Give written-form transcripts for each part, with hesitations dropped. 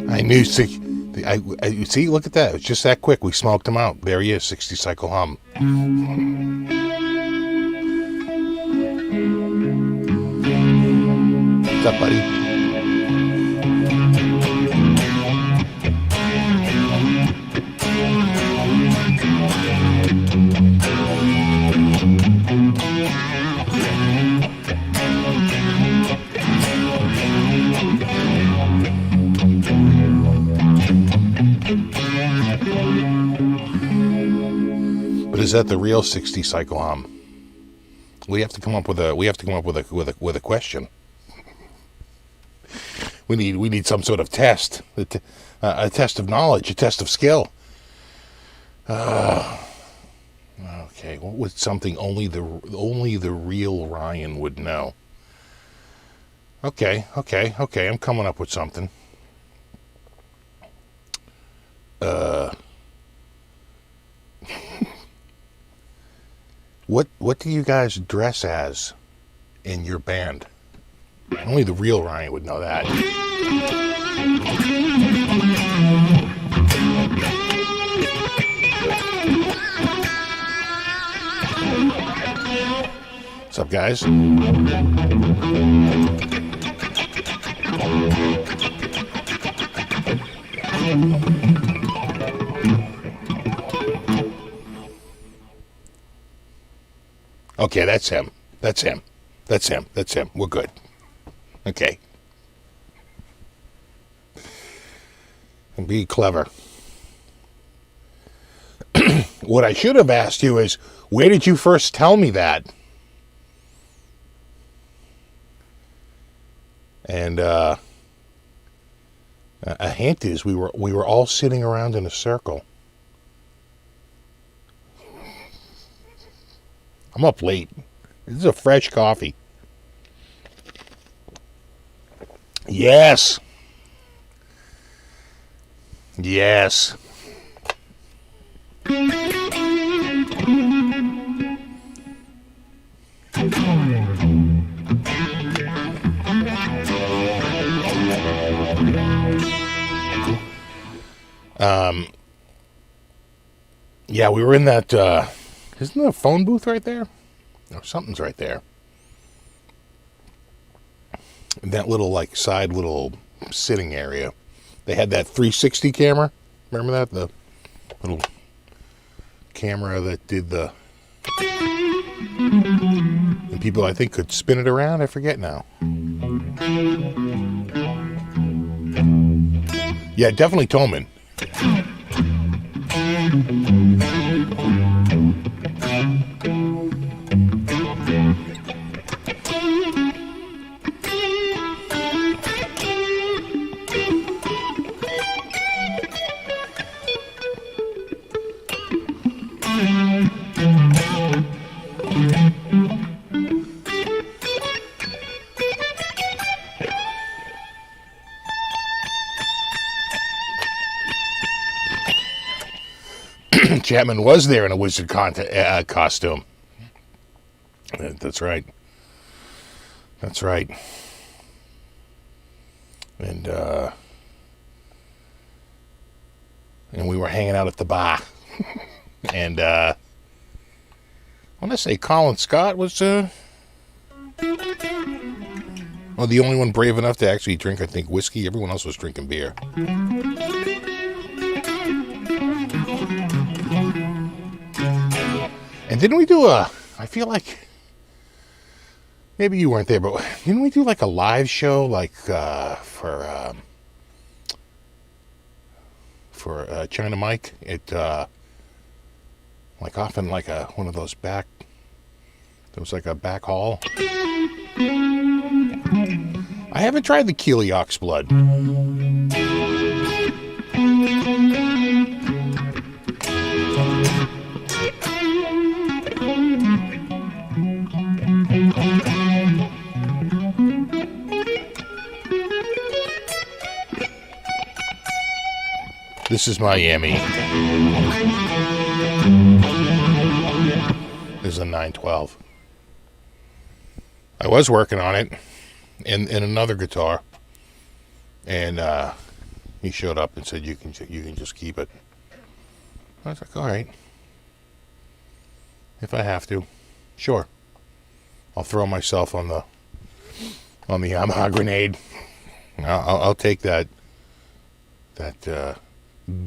I knew. See, look at that. It's just that quick. We smoked him out. There he is, 60 cycle hum. What's up, buddy? But is that the real 60 cycle hum? We have to come up with a question. We need some sort of test, a test of knowledge, a test of skill. Okay, what was something only the real Ryan would know? Okay, I'm coming up with something. What do you guys dress as in your band? Only the real Ryan would know that. What's up, guys? Okay, that's him. We're good. Okay. And be clever. What I should have asked you is, where did you first tell me that? And a hint is we were all sitting around in a circle. I'm up late. This is a fresh coffee. Yes. Yeah, we were in that, isn't there a phone booth right there? No, something's right there. That little, side little sitting area. They had that 360 camera. Remember that? The little camera that did the... And people, I think, could spin it around. I forget now. Yeah, definitely Tolman. Chapman was there in a wizard costume. That's right. And we were hanging out at the bar. And I want to say Colin Scott was the only one brave enough to actually drink, I think, whiskey. Everyone else was drinking beer. And didn't we do I feel like, maybe you weren't there, but didn't we do a live show, for China Mike? It, off in one of those back, there was a back hall. I haven't tried the Keely Ox Blood. This is Miami. This is a 912. I was working on it in another guitar, and he showed up and said, you can just keep it. I was like, all right, if I have to, sure, I'll throw myself on the Yamaha grenade. I'll take that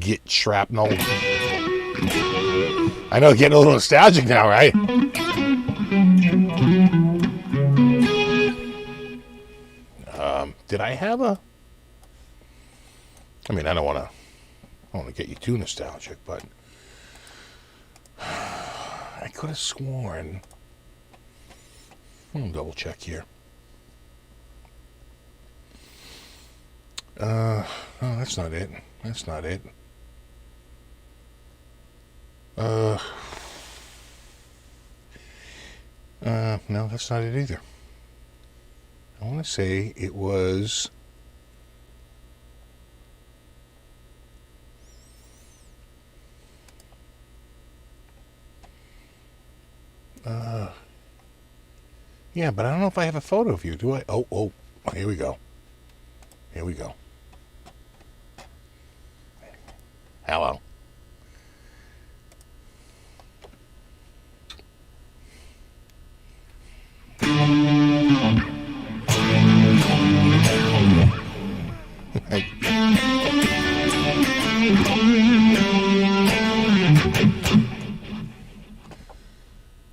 git shrapnel. I know, getting a little nostalgic now, right? Did I have a... I mean, I don't want to get you too nostalgic, but I could have sworn... I'll double check here. No, that's not it. That's not it. No, that's not it either. I want to say it was... yeah, but I don't know if I have a photo of you, do I? Oh, here we go. Here we go. Hello.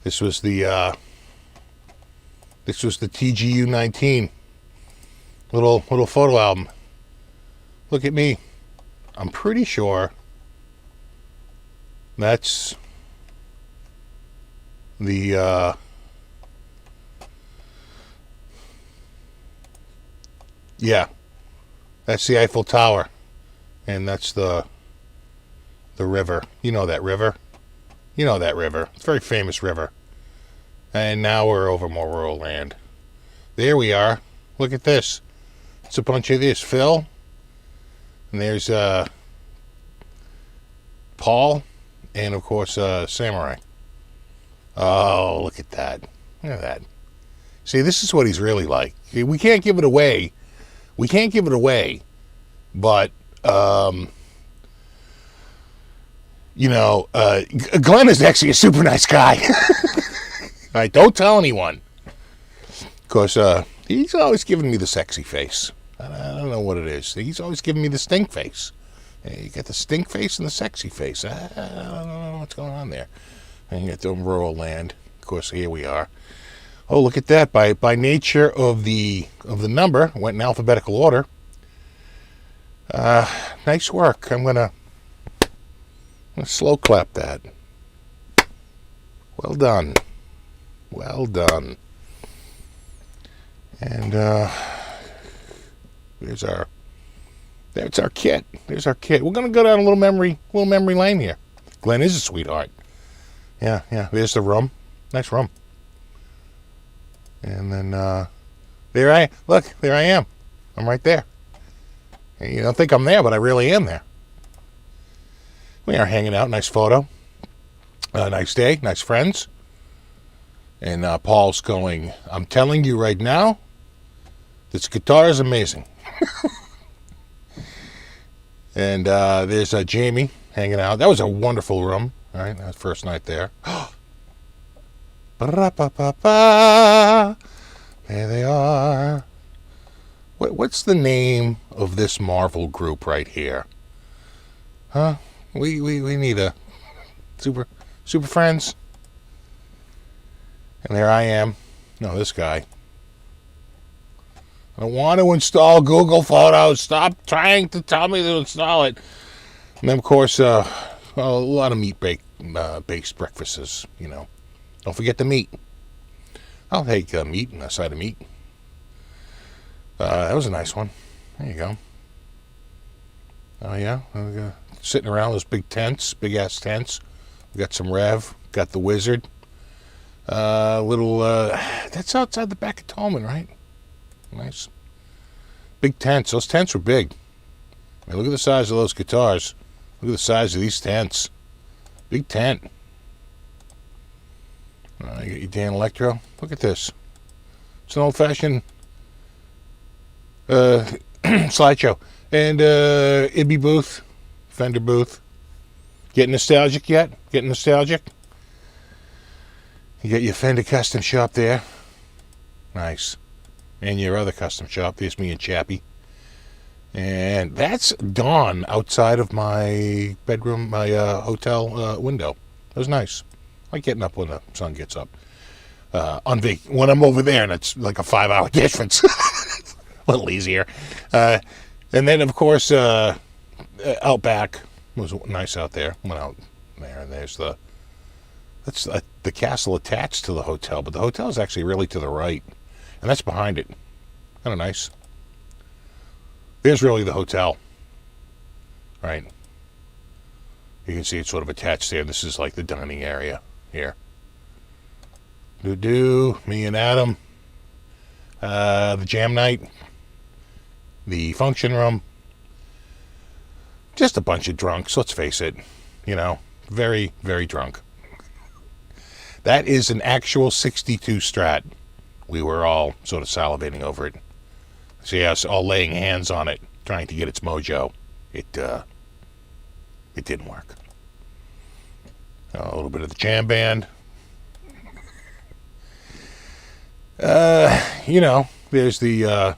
This was the TGU 19 little photo album. Look at me. I'm pretty sure that's the yeah, that's the Eiffel Tower, and that's the river. You know that river. You know that river. It's a very famous river. And now we're over more rural land. There we are. Look at this. It's a bunch of this. Phil. And there's Paul. And, of course, Samurai. Oh, look at that. Look at that. See, this is what he's really like. See, we can't give it away. We can't give it away. But, you know, Glenn is actually a super nice guy. All right, don't tell anyone. Because he's always giving me the sexy face. I don't know what it is. He's always giving me the stink face. You got the stink face and the sexy face. I don't know what's going on there. And you get the rural land. Of course, here we are. Oh, look at that. By nature of the number, went in alphabetical order. Nice work. I'm gonna slow clap that. Well done. Well done. And there's our kit. There's our kit. We're gonna go down a little memory lane here. Glenn is a sweetheart. Yeah. There's the room. Nice room. And then there I am. I'm right there. And you don't think I'm there, but I really am there. We are hanging out. Nice photo. Nice day. Nice friends. And Paul's going, I'm telling you right now, this guitar is amazing. And there's Jamie hanging out. That was a wonderful room. All right, that was first night there. There they are. What's the name of this Marvel group right here? Huh? We need a super friends. And there I am. No, this guy. I don't want to install Google Photos. Stop trying to tell me to install it. And then, of course, a lot of meat-based breakfasts, you know. Don't forget the meat. I'll take meat and a side of meat. That was a nice one. There you go. Oh, yeah. Sitting around those big-ass tents. We got some Rev. Got the Wizard. That's outside the back of Tolman, right? Nice. Big tents. Those tents were big. I mean, look at the size of those guitars. Look at the size of these tents. Big tent. You got your Dan Electro. Look at this. It's an old-fashioned slideshow. And Ibby booth, Fender booth. Getting nostalgic yet? Getting nostalgic? You got your Fender custom shop there. Nice. And your other custom shop. There's me and Chappie. And that's dawn outside of my bedroom, my hotel window. It was nice. I like getting up when the sun gets up. When I'm over there, and it's like a 5-hour difference. A little easier. And then, of course, out back, it was nice out there. Went out there, and there's that's the castle attached to the hotel, but the hotel is actually really to the right, and that's behind it. Kind of nice. There's really the hotel, right? You can see it's sort of attached there. This is like the dining area here. Me and Adam, the jam night, the function room. Just a bunch of drunks, let's face it. You know, very, very drunk. That is an actual 62 Strat. We were all sort of salivating over it. So yes, all laying hands on it, trying to get its mojo. It didn't work. A little bit of the jam band. You know, there's the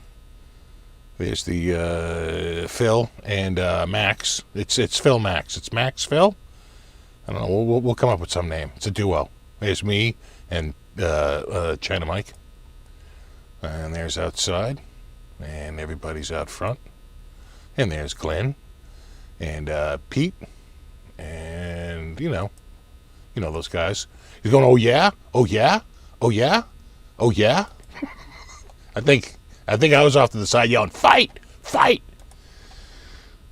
Phil and Max. It's Phil Max. It's Max Phil. I don't know. We'll come up with some name. It's a duo. There's me and China Mike, and there's outside, and everybody's out front, and there's Glenn and Pete, and you know those guys. He's going, oh yeah, oh yeah, oh yeah, oh yeah. I think I was off to the side yelling, fight, fight.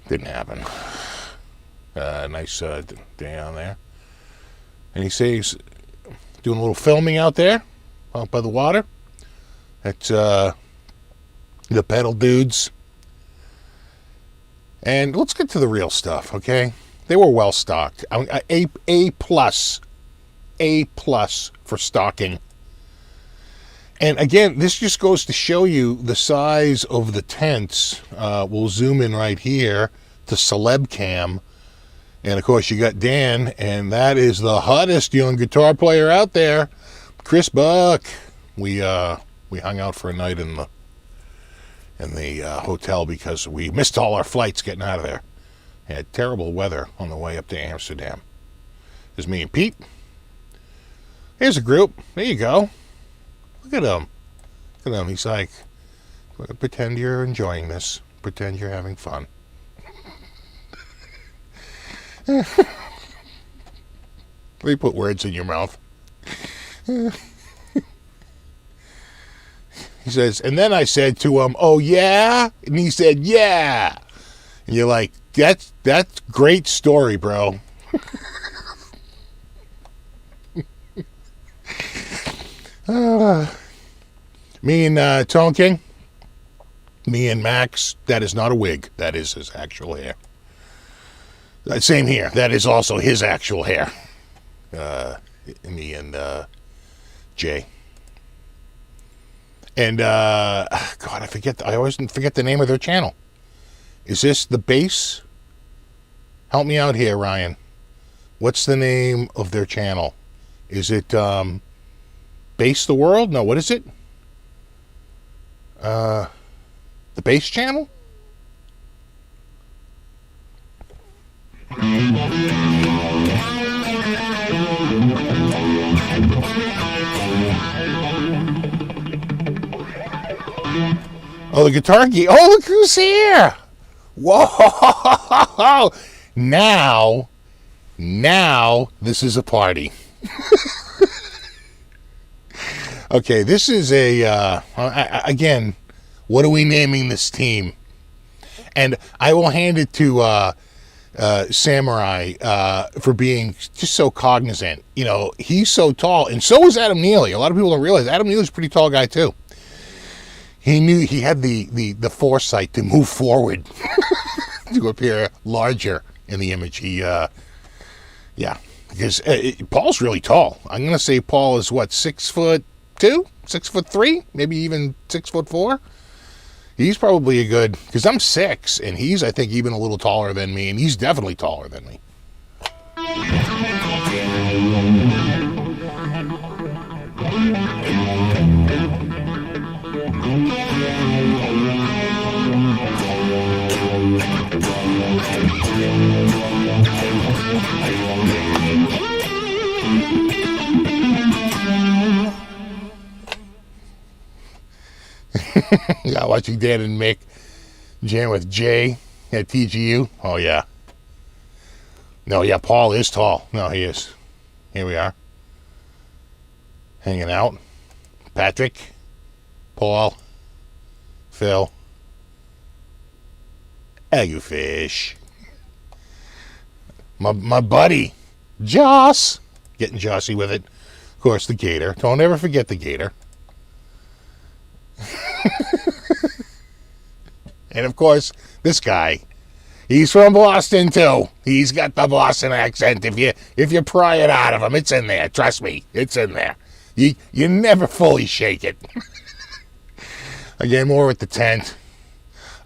Didn't happen. Nice day on there. And he says, doing a little filming out there, out by the water. That's the pedal dudes. And let's get to the real stuff, okay? They were well stocked. A plus for stocking. And again, this just goes to show you the size of the tents. We'll zoom in right here to Celeb Cam. And of course you got Dan, and that is the hottest young guitar player out there, Chris Buck. We hung out for a night in the hotel because we missed all our flights getting out of there. Had terrible weather on the way up to Amsterdam. There's me and Pete. Here's a group. There you go. Look at him. Look at him. He's like, pretend you're enjoying this. Pretend you're having fun. Let me put words in your mouth. He says, and then I said to him, oh yeah? And he said, yeah. And you're like, that's great story, bro. Me and Tone King, me and Max, that is not a wig. That is his actual hair. Same here. That is also his actual hair. Me and Jay. And, God, I always forget the name of their channel. Is this the Bass? Help me out here, Ryan. What's the name of their channel? Is it, Bass the World? No, what is it? The Bass channel? Oh, the guitar geek. Oh, look who's here. Whoa. Now, this is a party. Okay, this is again, what are we naming this team? And I will hand it to Samurai for being just so cognizant. You know, he's so tall, and so is Adam Neely. A lot of people don't realize Adam Neely's a pretty tall guy too. He knew he had the foresight to move forward to appear larger in the image. Because Paul's really tall. I'm gonna say Paul is what, 6'2", 6'3", maybe even 6'4". He's probably a good, because I'm 6, and he's, I think, even a little taller than me, and he's definitely taller than me. Yeah, watching Dan and Mick jam with Jay at TGU. Oh, yeah. No, yeah, Paul is tall. No, he is. Here we are. Hanging out. Patrick, Paul, Phil, Agufish. My buddy, Joss. Getting Jossy with it. Of course, the Gator. Don't ever forget the Gator. And of course, this guy, he's from Boston too. He's got the Boston accent. If you pry it out of him, it's in there. Trust me, it's in there. You never fully shake it. Again, more with the tent.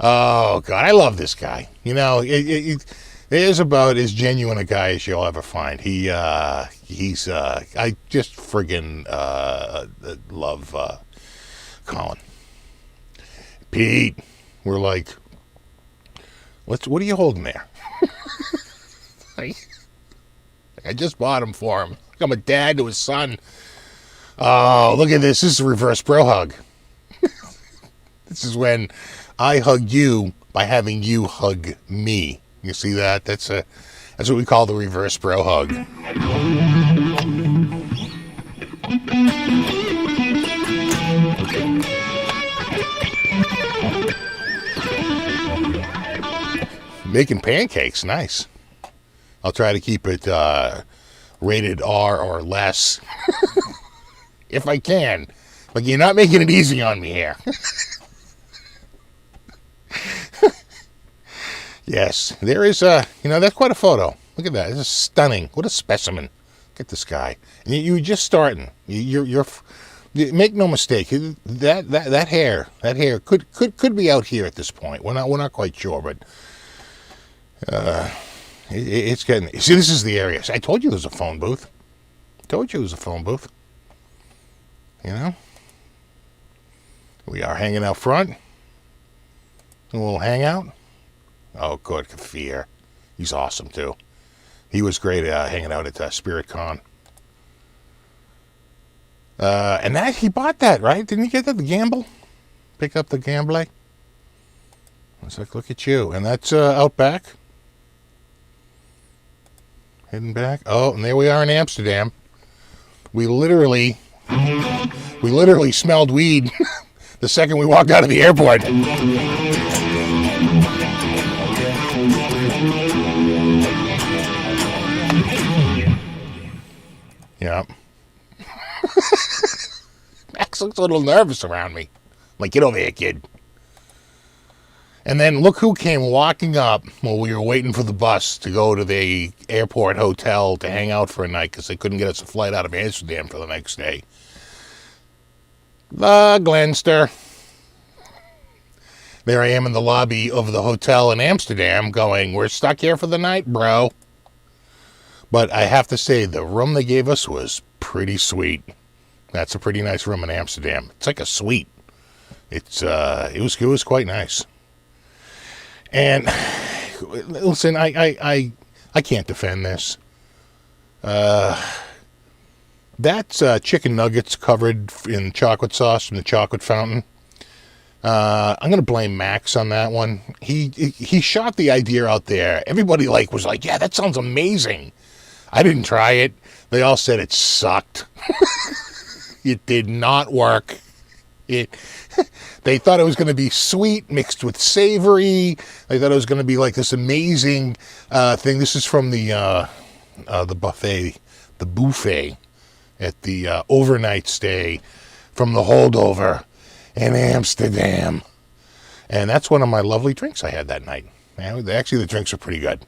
Oh God, I love this guy. You know, it is about as genuine a guy as you'll ever find. He's I just friggin' love Colin. Pete, we're like, what are you holding there? I just bought him for him. I'm a dad to his son. Oh, look at this. This is a reverse bro hug. This is when I hug you by having you hug me. You see that? That's what we call the reverse bro hug. Making pancakes, nice. I'll try to keep it rated R or less. If I can. Like, you're not making it easy on me here. Yes, there is that's quite a photo. Look at that. This is stunning. What a specimen. Look at this guy. And you're just starting. You're make no mistake. That hair could be out here at this point. We're not quite sure, but it's getting. See, this is the area. I told you there's a phone booth. You know, we are hanging out front. A little hangout. Oh, good, Kafir. He's awesome too. He was great hanging out at Spirit Con. And that he bought that, right? Didn't he get that? The Gamble? Pick up the Gamble? I was like, look at you. And that's out back. Heading back. Oh, and there we are in Amsterdam. We literally smelled weed the second we walked out of the airport. Yeah. Max looks a little nervous around me. I'm like, get over here, kid. And then look who came walking up while we were waiting for the bus to go to the airport hotel to hang out for a night because they couldn't get us a flight out of Amsterdam for the next day. The Glenster. There I am in the lobby of the hotel in Amsterdam going, we're stuck here for the night, bro. But I have to say, the room they gave us was pretty sweet. That's a pretty nice room in Amsterdam. It's like a suite. It was quite nice. And listen, I can't defend this. That's chicken nuggets covered in chocolate sauce from the chocolate fountain. I'm going to blame Max on that one. He shot the idea out there. Everybody was like, yeah, that sounds amazing. I didn't try it. They all said it sucked. It did not work. They thought it was going to be sweet mixed with savory. They thought it was going to be like this amazing thing. This is from the buffet at the overnight stay from the holdover in Amsterdam. And that's one of my lovely drinks I had that night. Actually, the drinks are pretty good.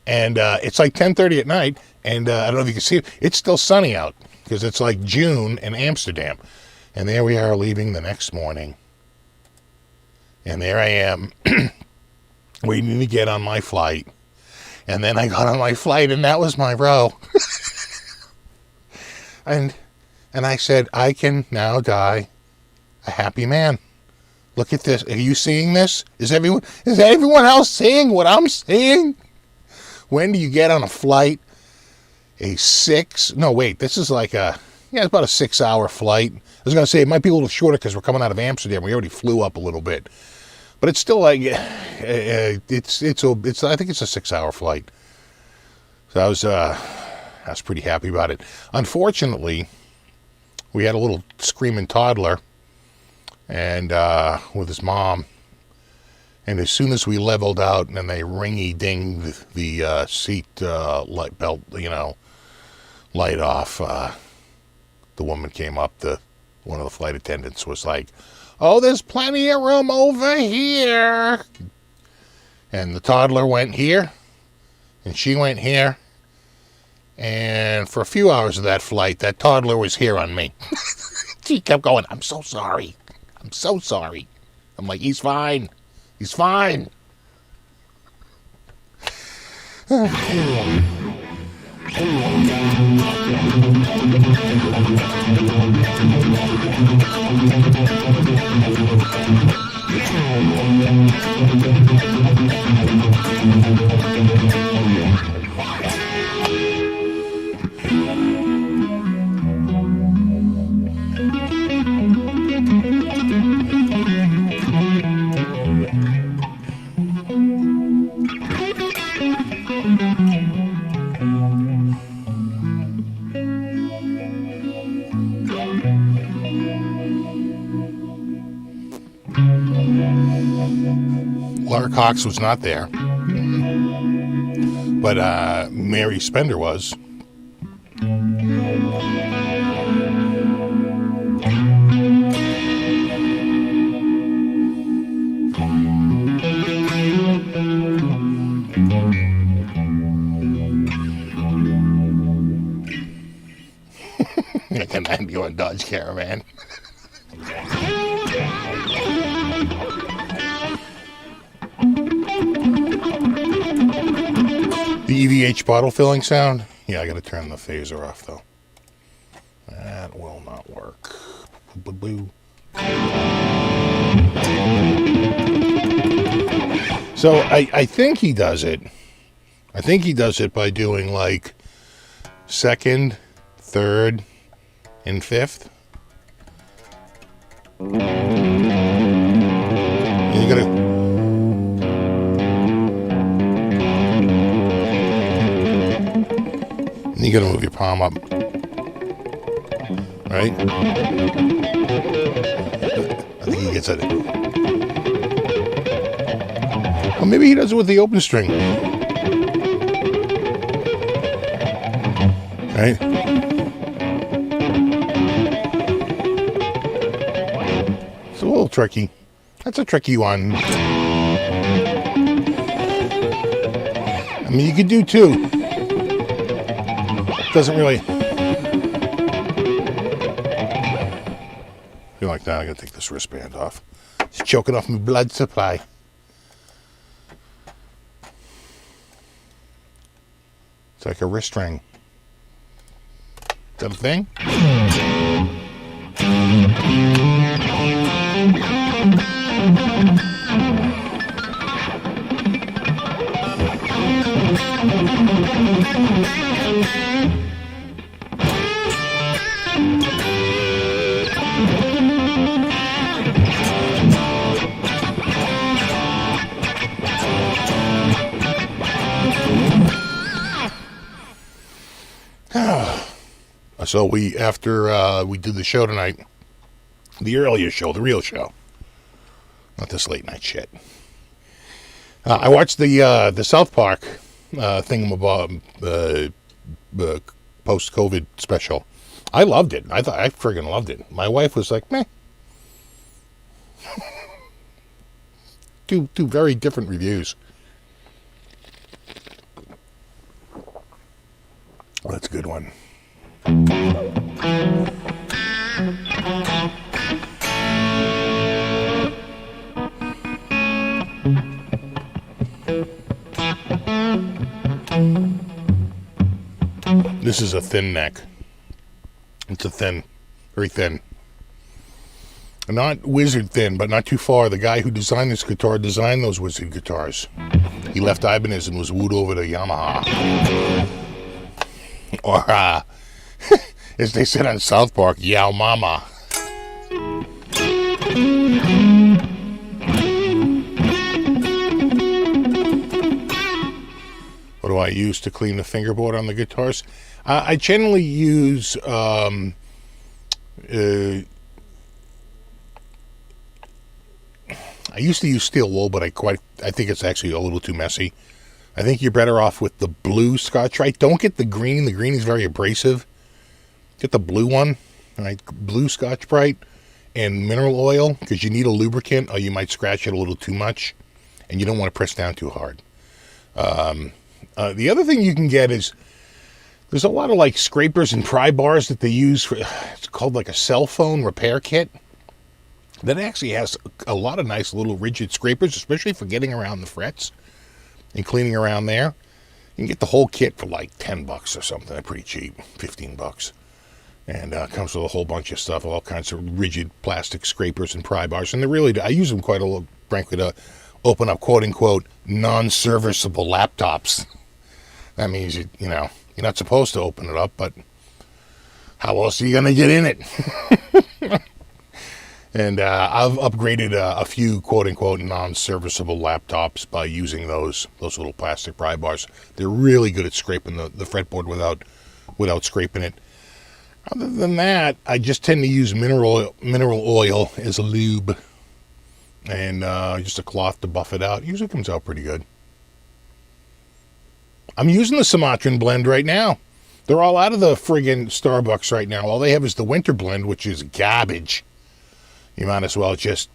And it's like 10:30 at night, and I don't know if you can see it. It's still sunny out because it's like June in Amsterdam. And there we are leaving the next morning. And there I am waiting to get on my flight. And then I got on my flight and that was my row. and I said, I can now die a happy man. Look at this. Are you seeing this? Is everyone else seeing what I'm seeing? When do you get on a flight? This is like it's about a 6-hour flight. I was going to say it might be a little shorter because we're coming out of Amsterdam. We already flew up a little bit. But it's still like, I think it's a 6-hour flight. So I was pretty happy about it. Unfortunately, we had a little screaming toddler and with his mom. And as soon as we leveled out and they ringy-dinged the seat light belt, light off, the woman came up, one of the flight attendants was like, "Oh, there's plenty of room over here." And the toddler went here, and she went here. And for a few hours of that flight, that toddler was here on me. She kept going, "I'm so sorry. I'm so sorry." I'm like, "He's fine. He's fine." Laura Cox was not there, but Mary Spender was. Like an ambulance Dodge Caravan. The EVH bottle filling sound? Yeah, I gotta turn the phaser off though. That will not work. Boo-boo-boo. So I think he does it. I think he does it by doing like second, third, and fifth. And you gotta. You gotta move your palm up, right? I think he gets it. Well, maybe he does it with the open string, right? It's a little tricky. That's a tricky one. I mean, you could do two. Doesn't really feel like that. I gotta take this wristband off. It's choking off my blood supply. It's like a wrist ring. Is that a thing? So after we did the show tonight, the earlier show, the real show, not this late night shit. I watched the South Park thingamabob post-COVID special. I loved it. I friggin' loved it. My wife was like, meh. Two very different reviews. Well, that's a good one. This is a thin neck. It's a thin, very thin. Not wizard thin, but not too far. The guy who designed this guitar designed those wizard guitars. He left Ibanez and was wooed over to Yamaha. Or, as they said on South Park, Yow Mama. What do I use to clean the fingerboard on the guitars? I generally use I used to use steel wool, but I think it's actually a little too messy. I think you're better off with the blue Scotch-Brite. Don't get the green. The green is very abrasive. Get the blue one, all right? Blue Scotch-Brite and mineral oil, because you need a lubricant, or you might scratch it a little too much, and you don't want to press down too hard. The other thing you can get is there's a lot of like scrapers and pry bars that they use for. It's called like a cell phone repair kit. That actually has a lot of nice little rigid scrapers, especially for getting around the frets and cleaning around there. You can get the whole kit for like $10 or something. They're pretty cheap, $15. And comes with a whole bunch of stuff, all kinds of rigid plastic scrapers and pry bars. And I use them quite a lot, frankly, to open up quote-unquote non-serviceable laptops. That means, you're not supposed to open it up, but how else are you going to get in it? And I've upgraded a few quote-unquote non-serviceable laptops by using those little plastic pry bars. They're really good at scraping the fretboard without scraping it. Other than that, I just tend to use mineral oil as a lube and just a cloth to buff it out. Usually comes out pretty good. I'm using the Sumatran blend right now. They're all out of the friggin' Starbucks right now. All they have is the winter blend, which is garbage. You might as well just,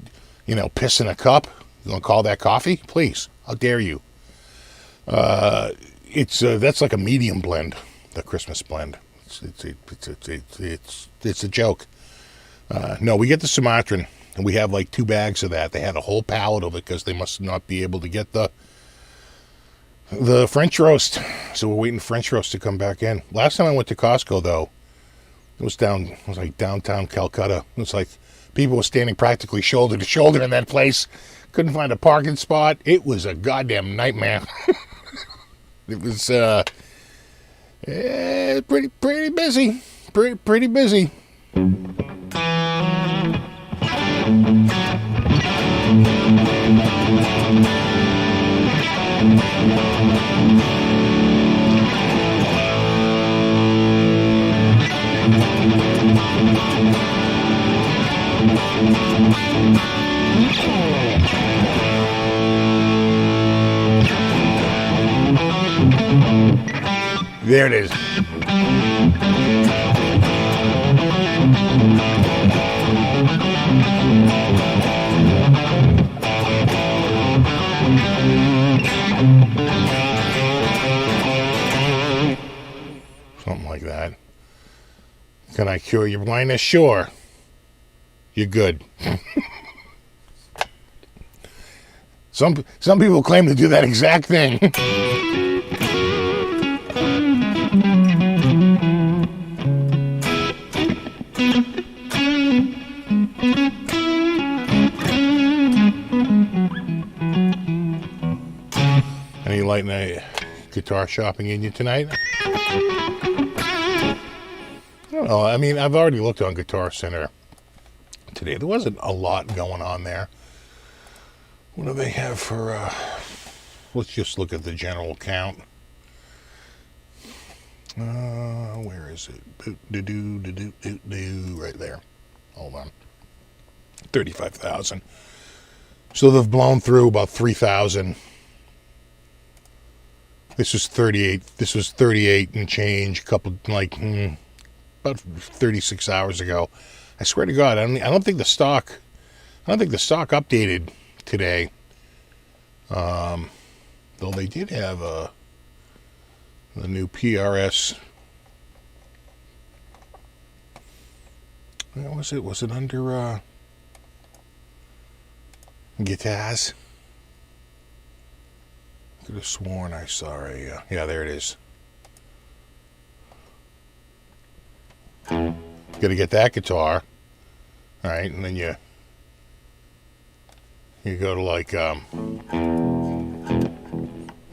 piss in a cup. You want to call that coffee? Please. How dare you? That's like a medium blend, the Christmas blend. It's a joke. No, we get the Sumatran, and we have like 2 bags of that. They had a whole pallet of it because they must not be able to get the French roast. So we're waiting for French roast to come back in. Last time I went to Costco, though, it was like downtown Calcutta. It was like people were standing practically shoulder to shoulder in that place. Couldn't find a parking spot. It was a goddamn nightmare. It was pretty busy. Pretty busy. There it is. Something like that. Can I cure your blindness? Sure. You're good. Some people claim to do that exact thing. Any late night guitar shopping in you tonight? I don't know. I mean, I've already looked on Guitar Center today. There wasn't a lot going on there. What do they have for, let's just look at the general count. Where is it? Right there. Hold on. 35,000. So they've blown through about 3,000. This was 38. This was 38 and change. About 36 hours ago. I swear to God, I don't think the stock updated today. Though they did have the new PRS. What was it? Was it under guitars? Could have sworn I saw yeah, there it is. Got to get that guitar. All right, and then you go to like, all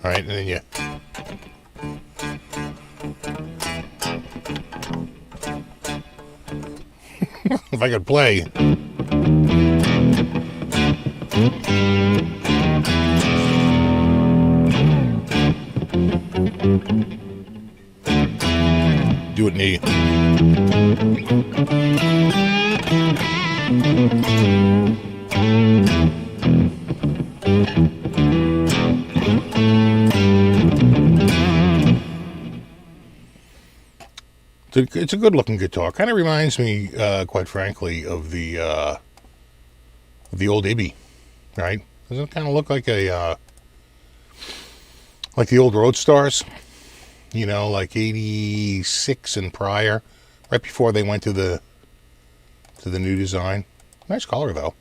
right, and then you, if I could play. Do it neat. It's a good looking guitar. Kind of reminds me, quite frankly, of the old Ibby, right? Doesn't it kind of look like a like the old Roadstars? You know, like 86 and prior, right before they went to the new design. Nice color though,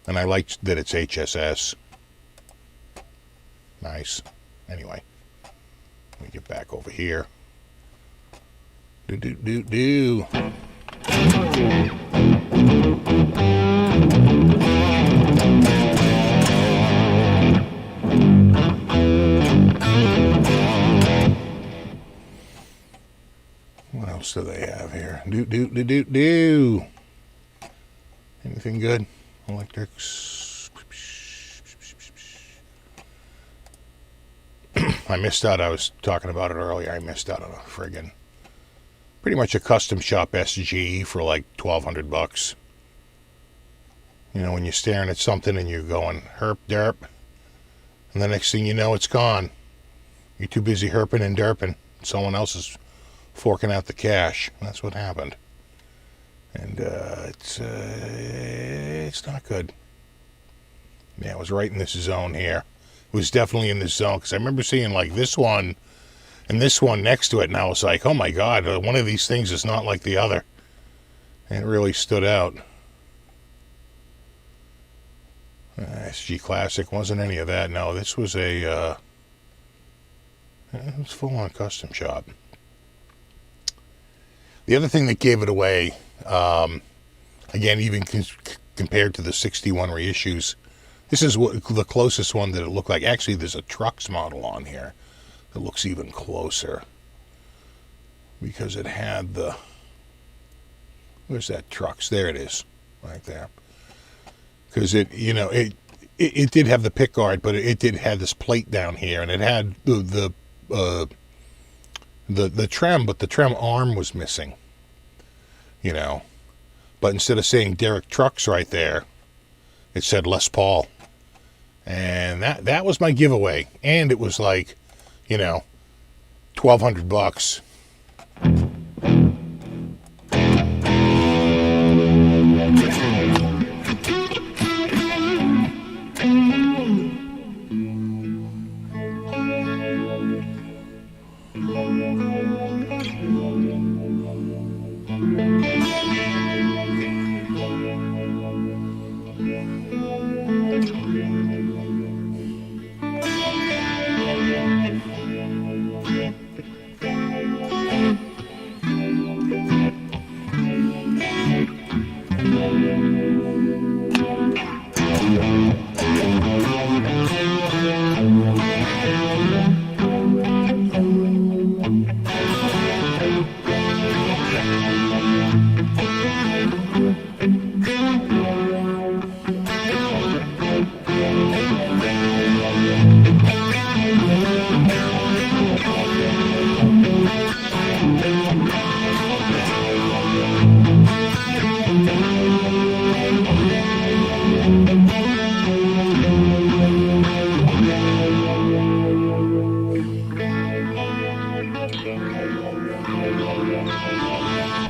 and I like that it's HSS. Nice. Anyway, let me get back over here. Do. What else do they have here? Do. Anything good? Electrics. I missed out. I was talking about it earlier. I missed out on a friggin' pretty much a custom shop SG for like $1,200. You know, when you're staring at something and you're going herp derp, and the next thing you know, it's gone. You're too busy herping and derping. Someone else is forking out the cash. That's what happened. And it's not good. Yeah, it was right in this zone here. It was definitely in this zone, because I remember seeing like this one and this one next to it, and I was like, oh my God, one of these things is not like the other. And it really stood out. SG Classic wasn't any of that. No, this was it was full-on custom shop. The other thing that gave it away, again, even compared to the 61 reissues, this is the closest one that it looked like. Actually, there's a Trucks model on here that looks even closer, because it had the, where's that Trucks? There it is, right there. Because it did have the pick guard, but it did have this plate down here, and it had the trem, but the trem arm was missing, you know. But instead of saying Derek Trucks right there, it said Les Paul. And that was my giveaway. And it was like, you know, $1,200.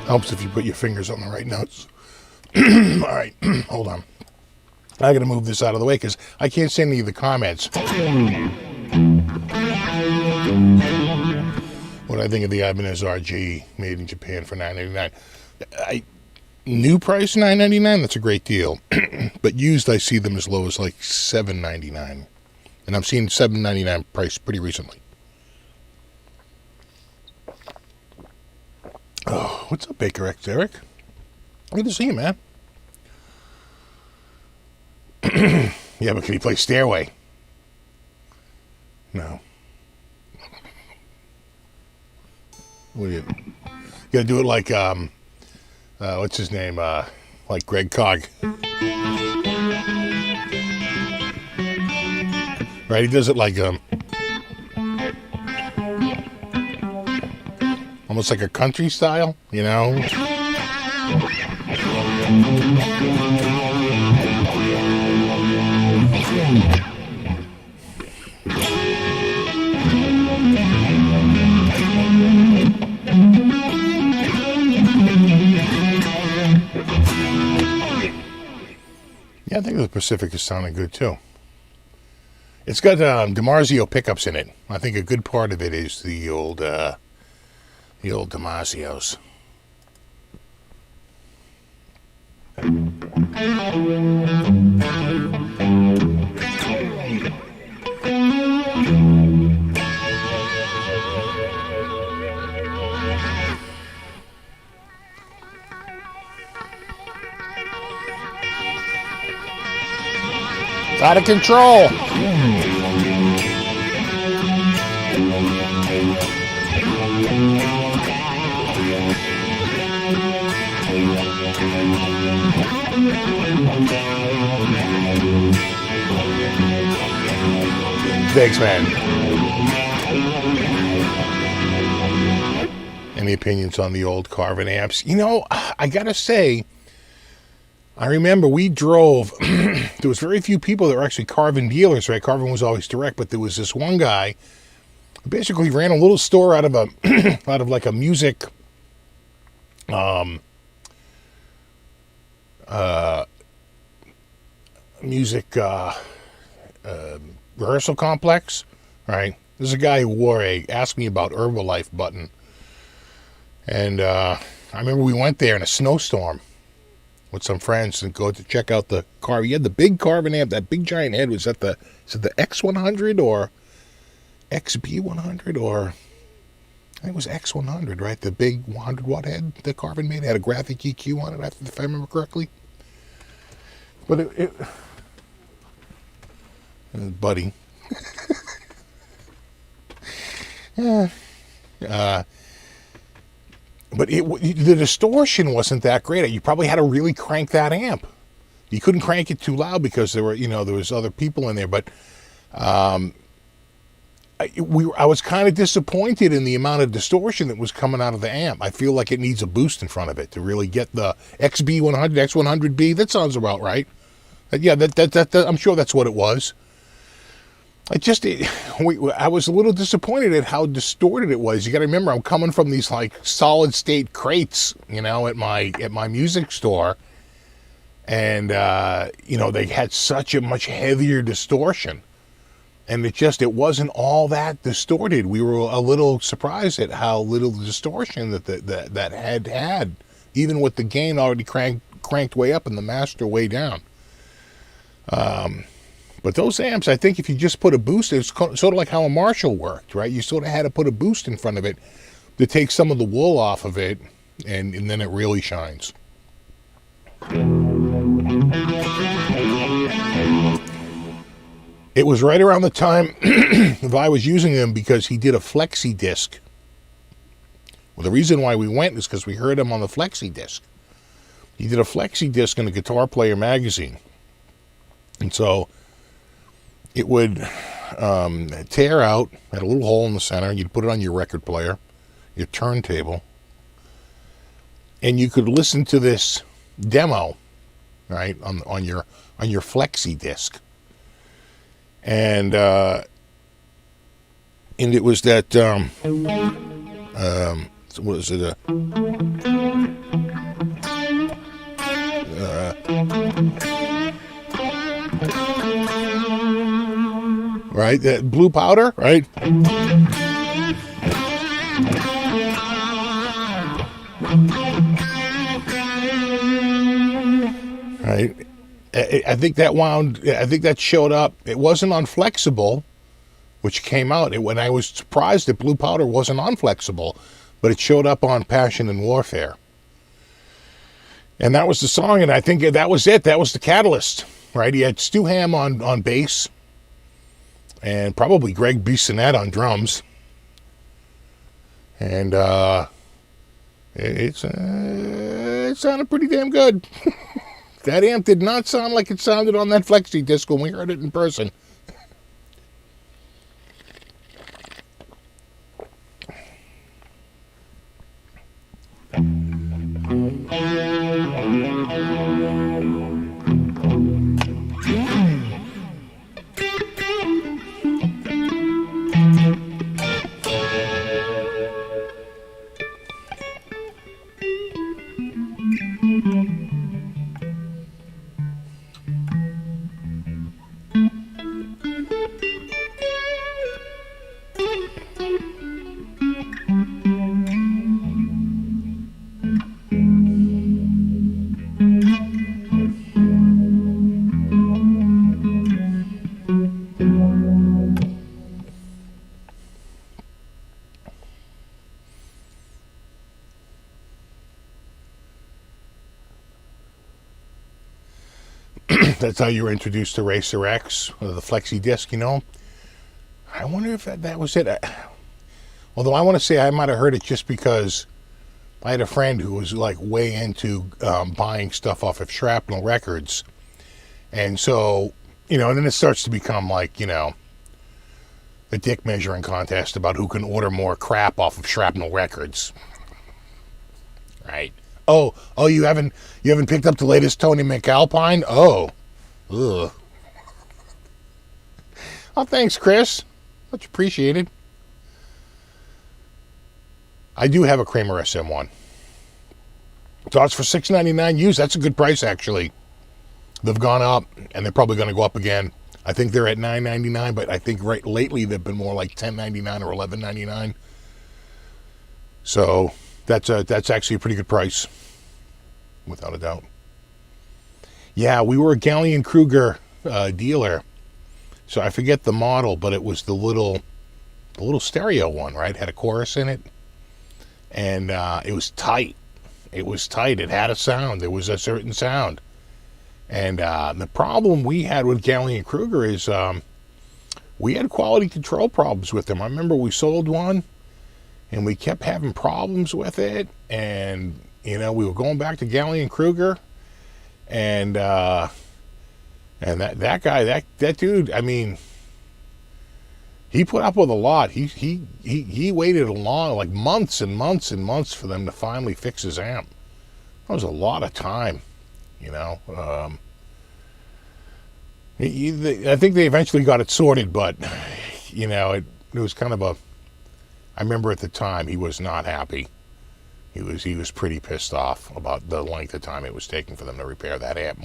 Helps if you put your fingers on the right notes. All right, hold on. I got to move this out of the way because I can't see any of the comments. What I think of the Ibanez RG made in Japan for $9.99. New price $9.99. That's a great deal. But used, I see them as low as like $7.99, and I've seen $7.99 price pretty recently. Oh, what's up, Baker X Eric? Good to see you, man. Yeah, but can he play Stairway? No. What do you gotta do it like what's his name? Like Greg Cogg. Right, he does it like almost like a country style, you know? Yeah, I think the Pacific is sounding good too. It's got DiMarzio pickups in it. I think a good part of it is the old DiMarzios. It's out of control. Thanks, man. Any opinions on the old Carvin amps? You know, I gotta say, I remember we drove, there was very few people that were actually Carvin dealers, right? Carvin was always direct, but there was this one guy who basically ran a little store out of a, out of like a music, rehearsal complex, right? There's a guy who wore a Ask Me About Herbalife button. And I remember we went there in a snowstorm with some friends and go to check out the car. He had the big Carvin amp, that big giant head. Was that the X100 or XB100 or I think it was X100, right? The big 100 watt head that Carvin made. It had a graphic EQ on it, if I remember correctly. But buddy. Yeah. But the distortion wasn't that great. You probably had to really crank that amp. You couldn't crank it too loud because there was other people in there. But I was kind of disappointed in the amount of distortion that was coming out of the amp. I feel like it needs a boost in front of it to really get the XB100, X100B. That sounds about right. Yeah, that I'm sure that's what it was. I was a little disappointed at how distorted it was. You got to remember, I'm coming from these like solid state crates, at my music store, and they had such a much heavier distortion, and it wasn't all that distorted. We were a little surprised at how little distortion that had, even with the gain already cranked way up and the master way down. But those amps, I think if you just put a boost, it's sort of like how a Marshall worked, right? You sort of had to put a boost in front of it to take some of the wool off of it, and then it really shines. It was right around the time I was using them because he did a flexi disc. Well, the reason why we went is because we heard him on the flexi disc. He did a flexi disc in the Guitar Player magazine. And so it would tear out, had a little hole in the center. You'd put it on your record player, your turntable, and you could listen to this demo, right, on your flexi disc. And it was that what is it? Right, that blue powder, right? Right. I think that showed up. It wasn't on Flexible, which came out. When I was surprised that blue powder wasn't on Flexible, but it showed up on Passion and Warfare. And that was the song, and I think that was it. That was the catalyst, right? He had Stu Ham on bass, and probably Greg Bissonette on drums. And it sounded pretty damn good. That amp did not sound like it sounded on that flexi disc when we heard it in person. That's how you were introduced to Racer X, or the flexi disc, you know. I wonder if that was it. Although I want to say I might have heard it just because I had a friend who was like way into buying stuff off of Shrapnel Records. And so, you know, and then it starts to become like, you know, the dick measuring contest about who can order more crap off of Shrapnel Records. Right. Oh, you haven't picked up the latest Tony McAlpine? Oh. Ugh. Oh, thanks, Chris. Much appreciated. I do have a Kramer SM1. So it's for $6.99 used. That's a good price, actually. They've gone up, and they're probably going to go up again. I think they're at $9.99, but I think right lately they've been more like $10.99 or $11.99. So that's actually a pretty good price, without a doubt. Yeah, we were a Gallion Kruger dealer, so I forget the model, but it was the little stereo one, right? Had a chorus in it, and it was tight. It was tight. It had a sound. There was a certain sound. And the problem we had with Gallion Kruger is we had quality control problems with them. I remember we sold one, and we kept having problems with it. And, you know, we were going back to Gallion Kruger. And that guy, that dude, I mean, he put up with a lot. He waited a long, like months and months and months for them to finally fix his amp. That was a lot of time, you know. I think they eventually got it sorted, but, you know, it was kind of I remember at the time he was not happy. He was pretty pissed off about the length of time it was taking for them to repair that amp.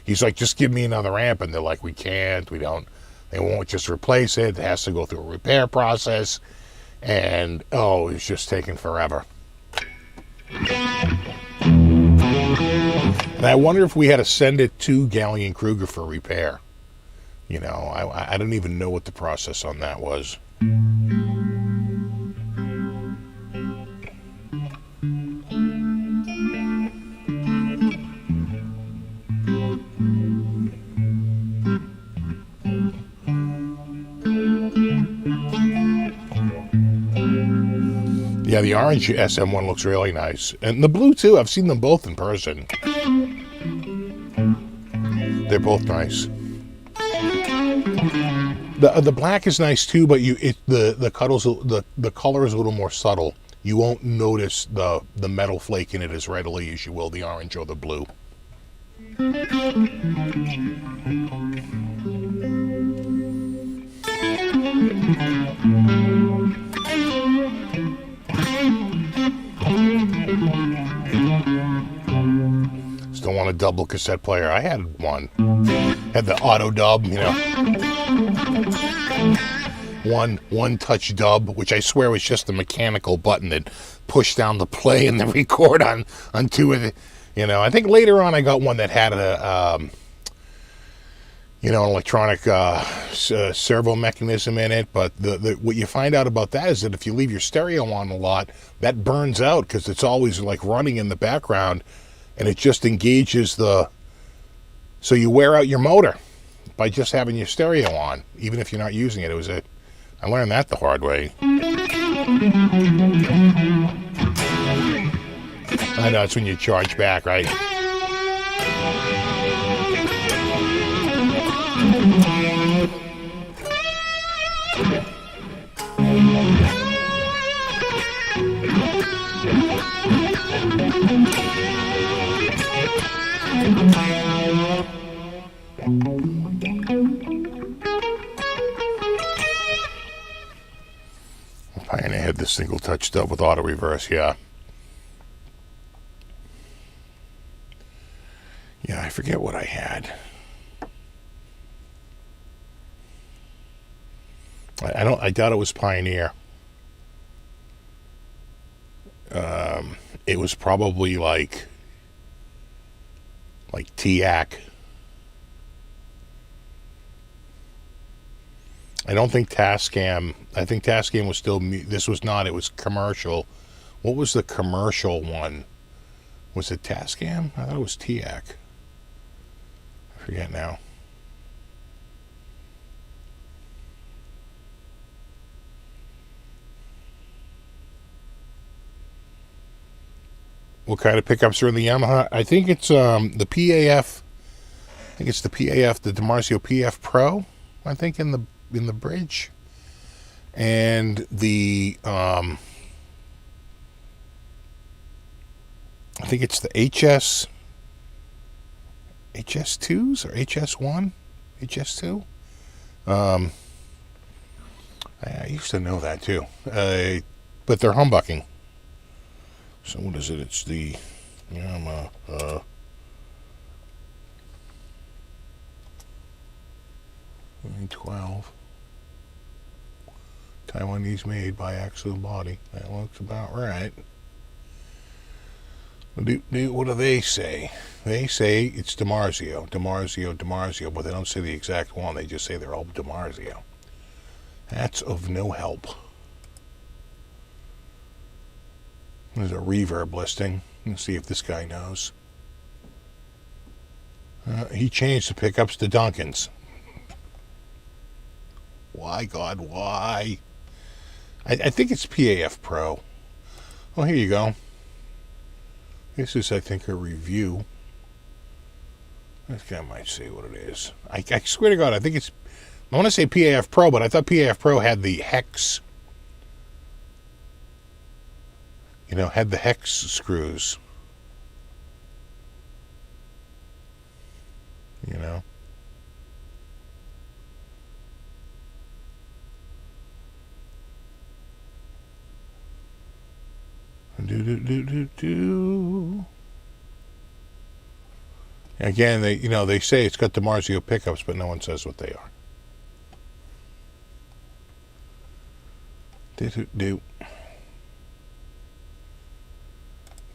He's like, just give me another amp, and they're like, we can't, they won't just replace it. It has to go through a repair process, and it's just taking forever. And I wonder if we had to send it to Gallion Kruger for repair. You know, I don't even know what the process on that was. Yeah, the orange SM1 looks really nice. And the blue, too. I've seen them both in person. They're both nice. The black is nice, too, but the color is a little more subtle. You won't notice the metal flake in it as readily as you will the orange or the blue. Still want a double cassette player. I had one. Had the auto dub, you know. One touch dub, which I swear was just the mechanical button that pushed down the play and the record on two of the, you know. I think later on I got one that had electronic servo mechanism in it. But what you find out about that is that if you leave your stereo on a lot, that burns out because it's always like running in the background, and it just engages so you wear out your motor by just having your stereo on, even if you're not using it. I learned that the hard way. I know, it's when you charge back, right? Pioneer had this single touch stub with auto reverse, yeah. Yeah, I forget what I had. I doubt it was Pioneer. It was probably like TIAC. I don't think Tascam. I think Tascam was still. This was not. It was commercial. What was the commercial one? Was it Tascam? I thought it was TIAC. I forget now. What kind of pickups are in the Yamaha? I think it's the PAF. I think it's the PAF, the DiMarzio PF Pro. I think in the bridge, and the I think it's the HS2s or HS1, HS2. I used to know that too, but they're humbucking. So what is it? It's the Yamaha 12 Taiwanese made by Axle Body. That looks about right. What do they say? They say it's DiMarzio, but they don't say the exact one. They just say they're all DiMarzio. That's of no help. There's a reverb listing. Let's see if this guy knows. He changed the pickups to Duncan's. Why, God, why? I think it's PAF Pro. Well, here you go. This is, I think, a review. This guy might say what it is. I swear to God, I think it's... I want to say PAF Pro, but I thought PAF Pro had the hex... had the hex screws. Again, they say it's got DiMarzio pickups, but no one says what they are.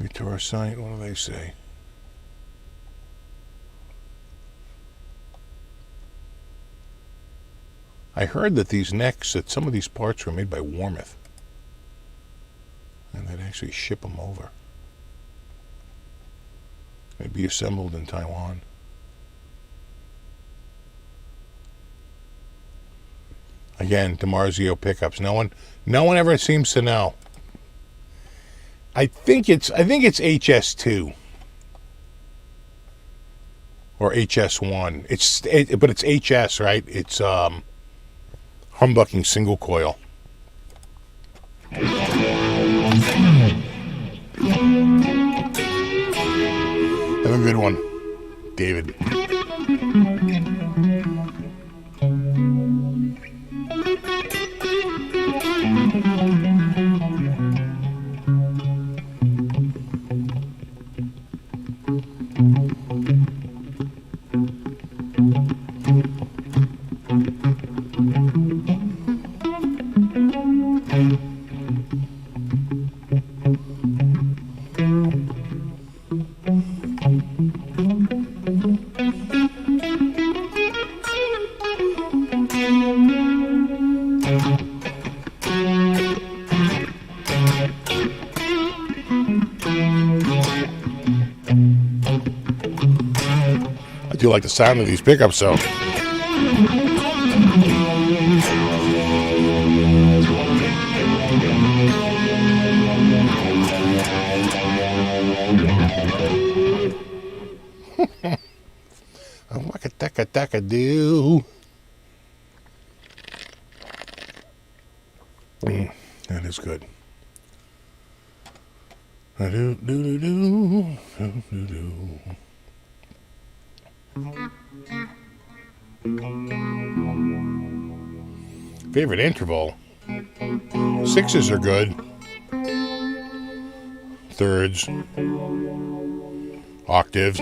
Guitar site, what do they say? I heard that that some of these parts were made by Warmouth. And they'd actually ship them over. They'd be assembled in Taiwan. Again, DiMarzio pickups. No one ever seems to know. I think it's HS2 or HS1. But it's HS, right? It's humbucking single coil. Have a good one, David. you like the sound of these pickups, so. Waka-taka-taka-do. That is good. Favorite interval? Sixes are good. Thirds. Octaves.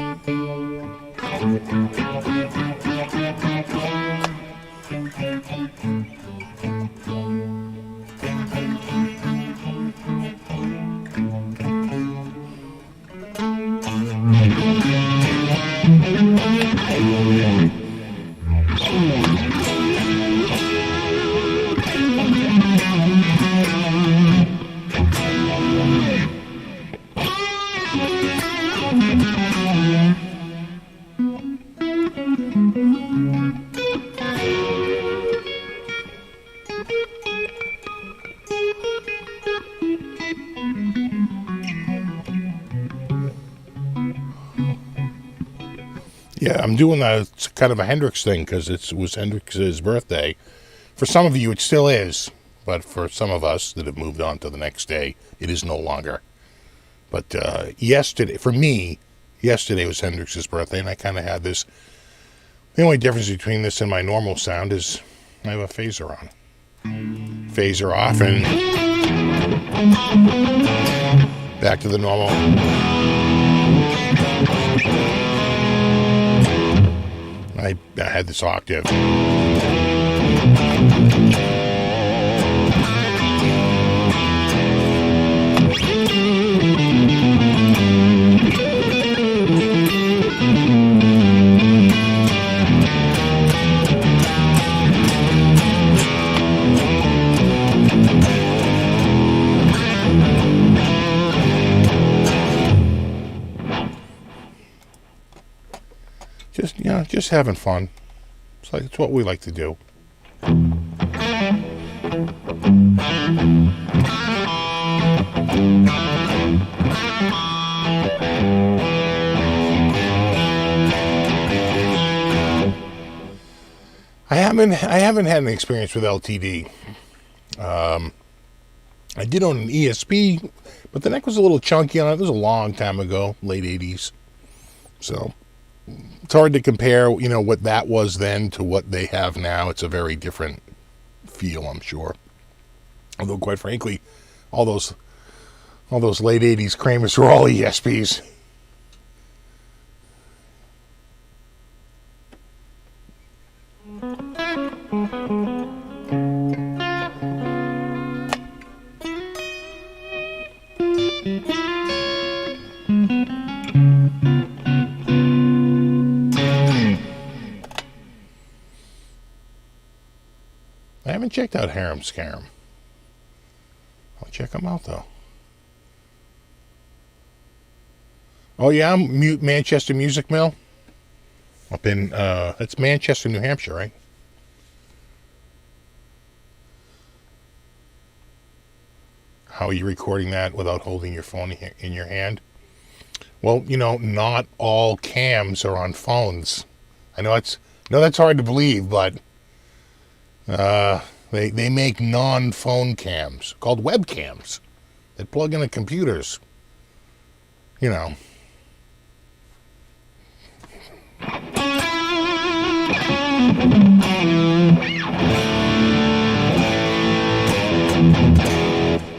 Yeah, I'm doing it's kind of a Hendrix thing because it was Hendrix's birthday. For some of you, it still is, but for some of us that have moved on to the next day, it is no longer. But yesterday, for me, yesterday was Hendrix's birthday, and I kind of had this. The only difference between this and my normal sound is I have a phaser on. Phaser off, and back to the normal. I had this octave. Just having fun. It's what we like to do. I haven't had an experience with LTD. I did own an ESP, but the neck was a little chunky on it. It was a long time ago, late 80s. So it's hard to compare, what that was then to what they have now. It's a very different feel, I'm sure. Although, quite frankly, all those late 80s Kramers were all ESPs. I haven't checked out Harem Scarum. I'll check them out, though. Oh, yeah, Manchester Music Mill. Up in, that's Manchester, New Hampshire, right? How are you recording that without holding your phone in your hand? Well, not all cams are on phones. I know that's hard to believe, but they make non-phone cams called webcams that plug into computers.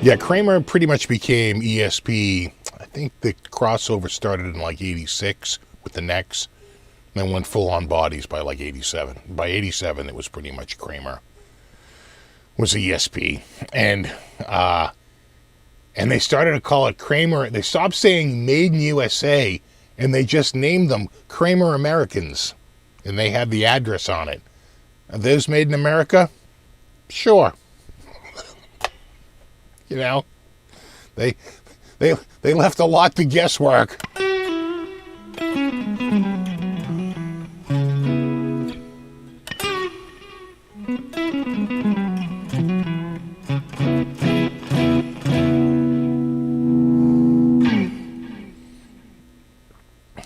Yeah, Kramer pretty much became ESP. I think the crossover started in like 86 with the necks, and then went full on bodies by like 87. By 87, it was pretty much Kramer was ESP, and they started to call it Kramer. They stopped saying Made in USA, and they just named them Kramer Americans, and they had the address on it. Are those made in America? Sure. They left a lot to guesswork.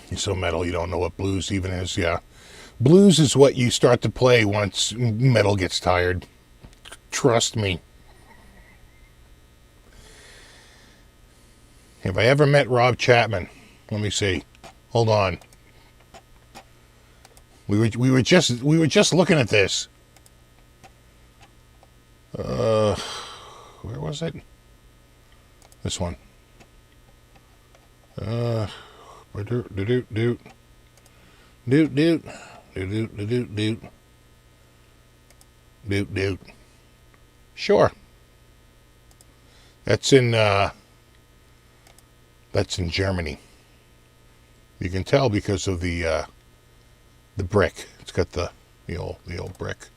You're so metal, you don't know what blues even is. Yeah. Blues is what you start to play once metal gets tired. Trust me. Have I ever met Rob Chapman? Let me see. Hold on. We were just looking at this. Where was it? This one. Sure. That's in Germany. You can tell because of the brick. It's got the old brick.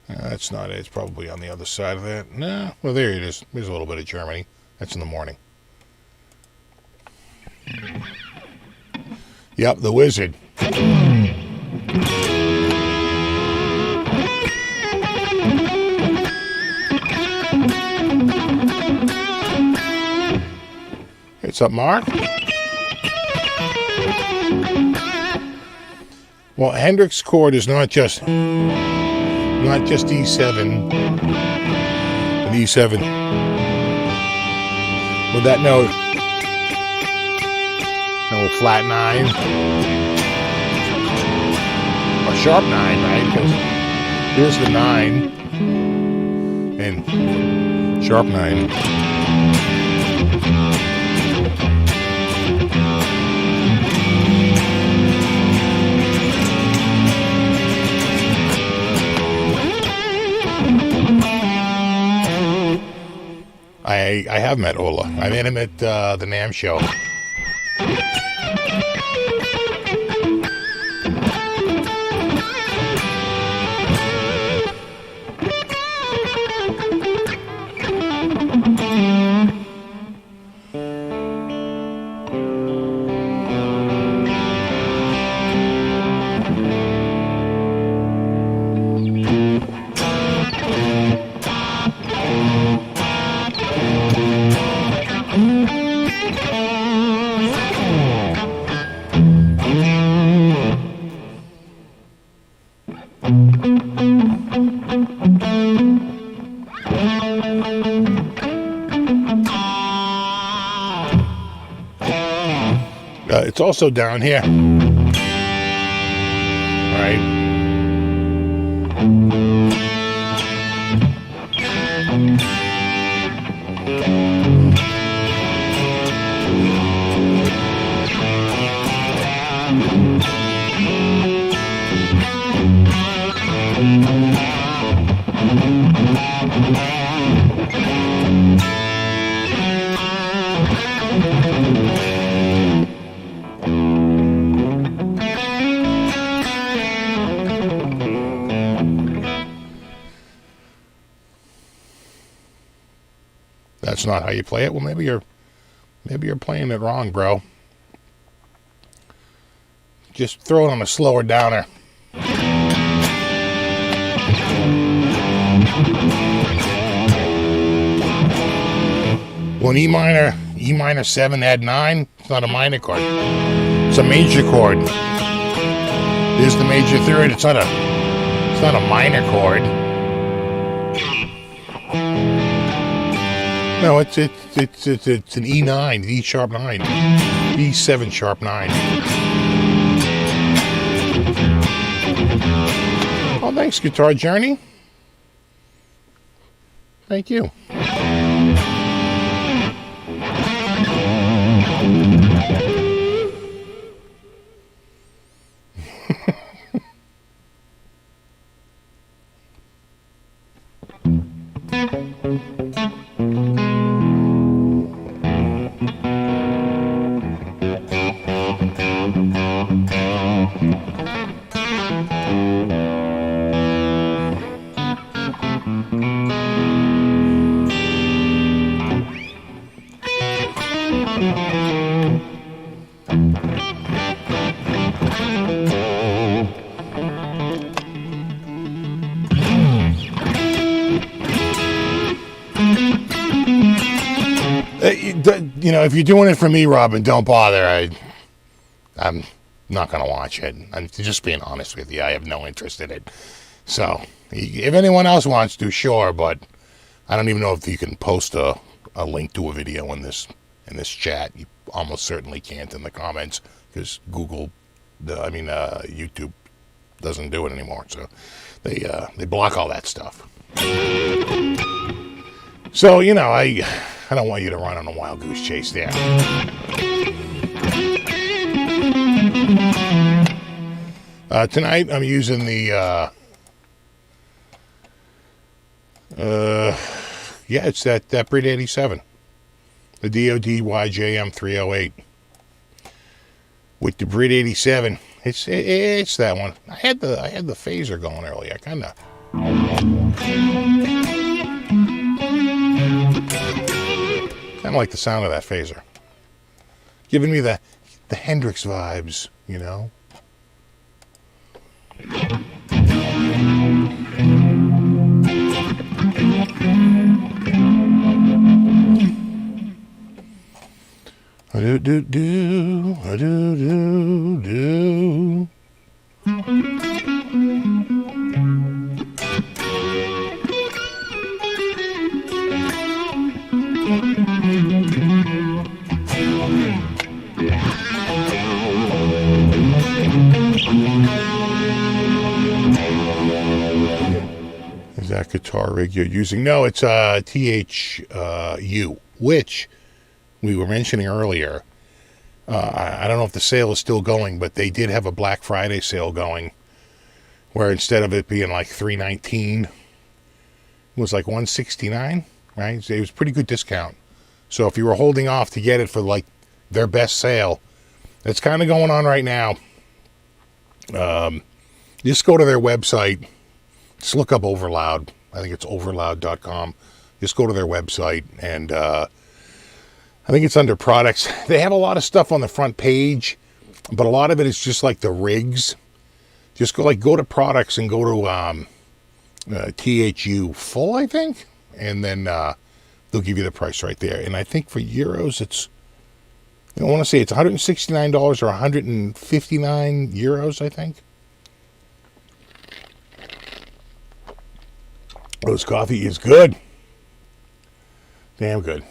That's not it. It's probably on the other side of that. No. Well, there it is. There's a little bit of Germany. That's in the morning. Yep, the Wizard. What's up, Mark? Well, Hendrix chord is not just E7, an E7 with that note, no flat 9 or sharp 9, right? Because here's the 9 and sharp 9. I have met Ola. I met him at the NAMM show. It's also down here. All right. That's not how you play it. Well, maybe you're playing it wrong, bro. Just throw it on a slower downer. Well, E minor 7 add 9. It's not a minor chord. It's a major chord. There's the major third. It's not a minor chord. No, it's an E9, E sharp 9, E7 sharp 9. Oh, thanks, Guitar Journey. Thank you. If you're doing it for me, Robin, don't bother. I'm not going to watch it. I'm just being honest with you. I have no interest in it. So, if anyone else wants to, sure, but I don't even know if you can post a link to a video in this chat. You almost certainly can't in the comments because YouTube doesn't do it anymore. So they block all that stuff. So, I don't want you to run on a wild goose chase there. Tonight I'm using the it's that Brit 87, the DOD YJM 308 with the Brit 87. It's that one. I had the phaser going earlier. I kind of like the sound of that phaser, giving me the Hendrix vibes, Do. Is that guitar rig you're using? No, it's THU, which we were mentioning earlier. I don't know if the sale is still going, but they did have a Black Friday sale going where instead of it being like $319, it was like $169, right? It was a pretty good discount. So if you were holding off to get it for like their best sale, it's kind of going on right now. Just go to their website. Just look up Overloud. I think it's overloud.com. Just go to their website and I think it's under products. They have a lot of stuff on the front page, but a lot of it is just like the rigs. Just go to products and go to THU full, I think, and then they'll give you the price right there. And I think for euros, I want to say it's $169 or 159 euros, I think. This coffee is good. Damn good.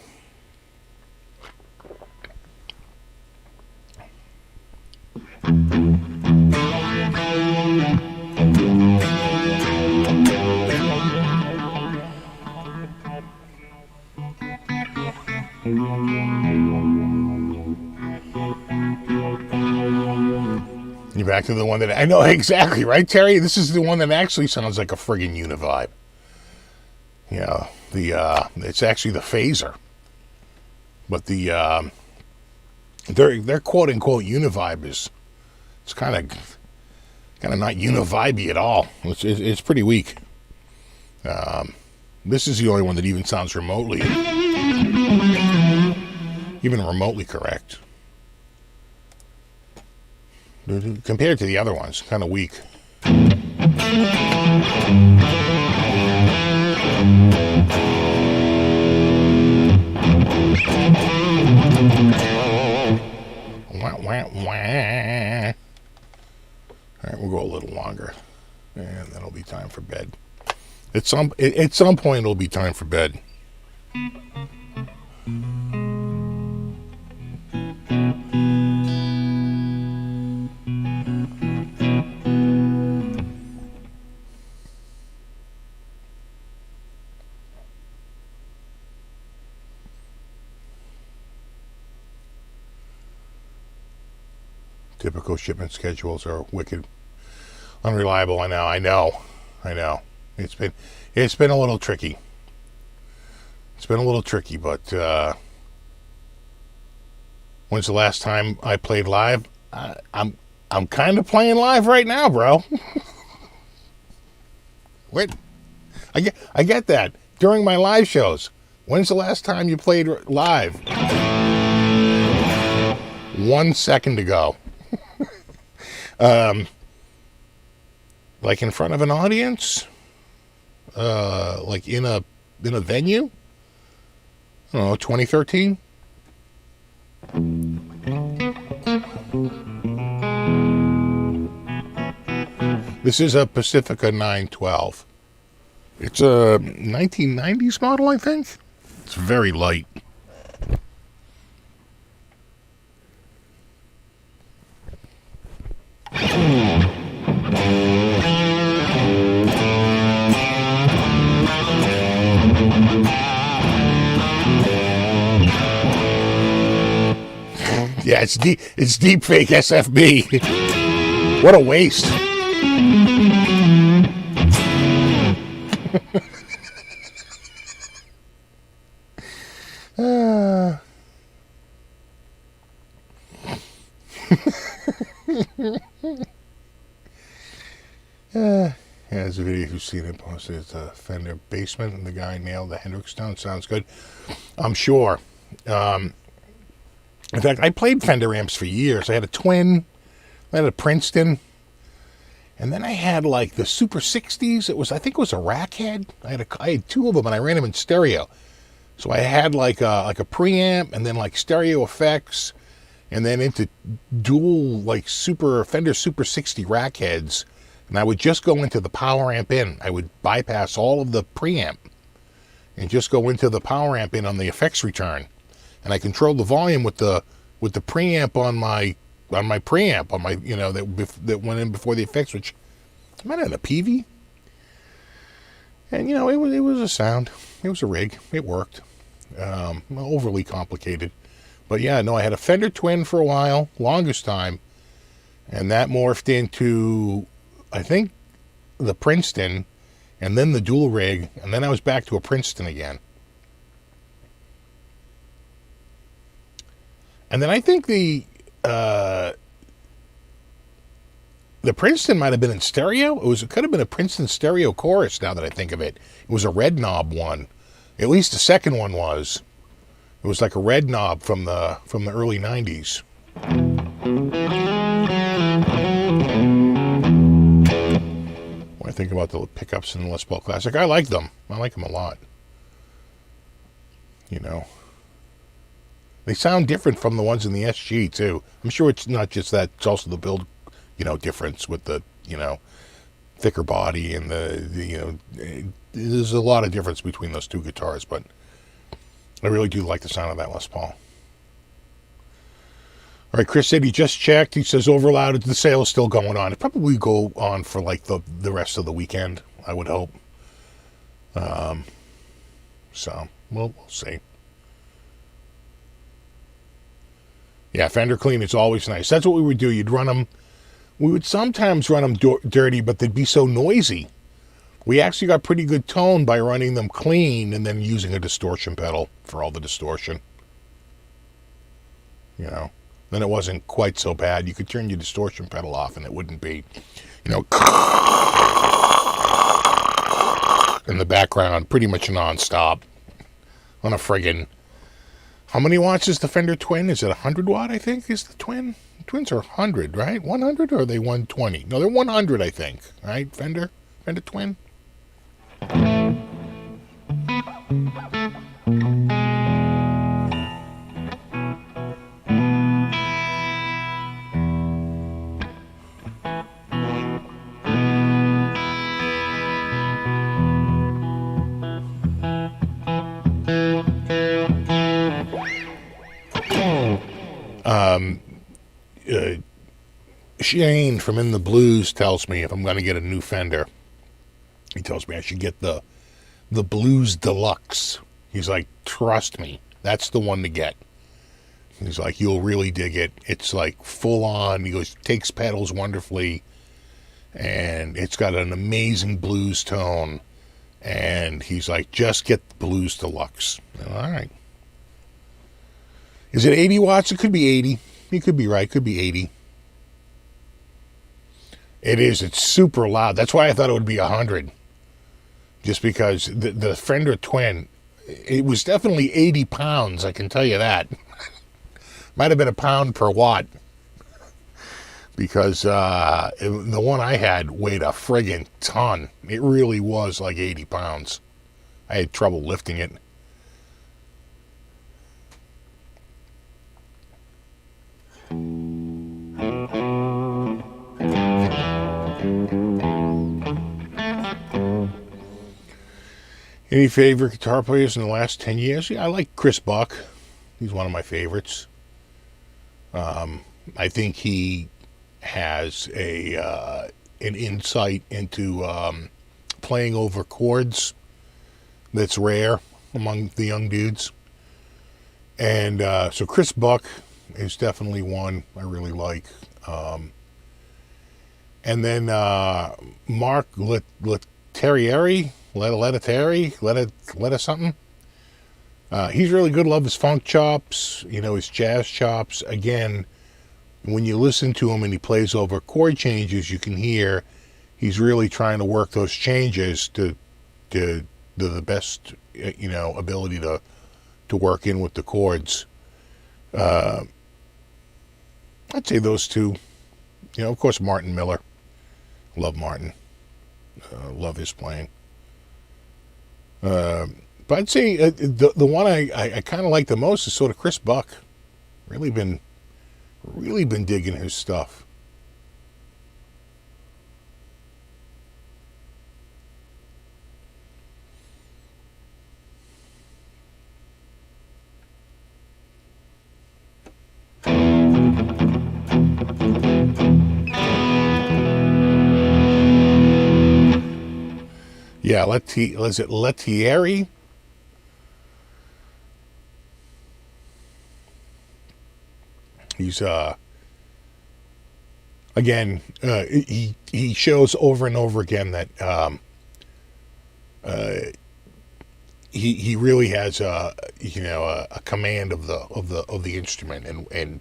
You're back to the one that I know exactly, right, Terry? This is the one that actually sounds like a friggin' Univibe. It's actually the phaser, but their quote unquote Univibe it's kind of not Univibey at all. It's pretty weak. This is the only one that even sounds remotely correct compared to the other ones. Kind of weak. Wah, wah, wah. All right, we'll go a little longer, and then it'll be time for bed. At some point, it'll be time for bed. Typical shipment schedules are wicked unreliable. I know. It's been a little tricky. But when's the last time I played live? I'm kind of playing live right now, bro. Wait, I get that during my live shows. When's the last time you played live? 1 second ago. Like in front of an audience, like in a venue. I don't know, 2013, This is a Pacifica 912. It's a 1990s model, I think. It's very light. Yeah, it's deep fake SFB. What a waste. There's a video you've seen it posted. It's a Fender basement, and the guy nailed the Hendrix tone. Sounds good. I'm sure. In fact, I played Fender amps for years. I had a Twin, I had a Princeton, and then I had like the Super 60s. I think it was a rack head. I had two of them, and I ran them in stereo. So I had like a preamp, and then like stereo effects, and then into dual like Fender Super 60 rack heads. And I would just go into the power amp in. I would bypass all of the preamp and just go into the power amp in on the effects return. And I controlled the volume with the preamp on my preamp on my that went in before the effects switch. I might have had a PV. And it was a sound. It was a rig. It worked. Overly complicated. But yeah, no, I had a Fender Twin for a while, longest time. And that morphed into, I think, the Princeton, and then the dual rig, and then I was back to a Princeton again. And then I think the Princeton might have been in stereo. It could have been a Princeton stereo chorus, now that I think of it. It was a red knob one. At least the second one was. It was like a red knob from the early 90s. When I think about the pickups in the Les Paul Classic, I like them. I like them a lot. They sound different from the ones in the SG, too. I'm sure it's not just that. It's also the build, difference with the, thicker body and there's a lot of difference between those two guitars, but I really do like the sound of that Les Paul. All right, Chris said he just checked. He says Overloud, the sale is still going on. It probably go on for like the rest of the weekend, I would hope. So we'll see. Yeah, Fender clean is always nice. That's what we would do. We would sometimes run them dirty, but they'd be so noisy. We actually got pretty good tone by running them clean and then using a distortion pedal for all the distortion. Then it wasn't quite so bad. You could turn your distortion pedal off and it wouldn't be, in the background pretty much nonstop on a friggin'. How many watts is the Fender Twin? Is it 100 watt, I think, is the Twin? The Twins are 100, right? 100 or are they 120? No, they're 100, I think, right? Fender Twin? Shane from In the Blues tells me if I'm going to get a new Fender, he tells me I should get the Blues Deluxe. He's like, trust me, that's the one to get. He's like, you'll really dig it. It's like full on. He goes, takes pedals wonderfully, and it's got an amazing blues tone. And he's like, just get the Blues Deluxe. All right. Is it 80 watts? It could be 80. You could be right. Could be 80. It is. It's super loud. That's why I thought it would be 100. Just because the Fender Twin, it was definitely 80 pounds, I can tell you that. Might have been a pound per watt. Because the one I had weighed a friggin' ton. It really was like 80 pounds. I had trouble lifting it. Any favorite guitar players in the last 10 years? Yeah, I like Chris Buck. He's one of my favorites. I think he has an insight into playing over chords that's rare among the young dudes. And so Chris Buck is definitely one I really like. And then Mark Lettieri, Letta something. He's really good. Love his funk chops, his jazz chops. Again, when you listen to him and he plays over chord changes, you can hear he's really trying to work those changes to the best, ability to work in with the chords. I'd say those two. Of course, Martin Miller. Love Martin. Love his playing. But I'd say the one I kind of like the most is sort of Chris Buck. Really been digging his stuff. Yeah, was it Lettieri? He's again he shows over and over again that he really has a command of the instrument, and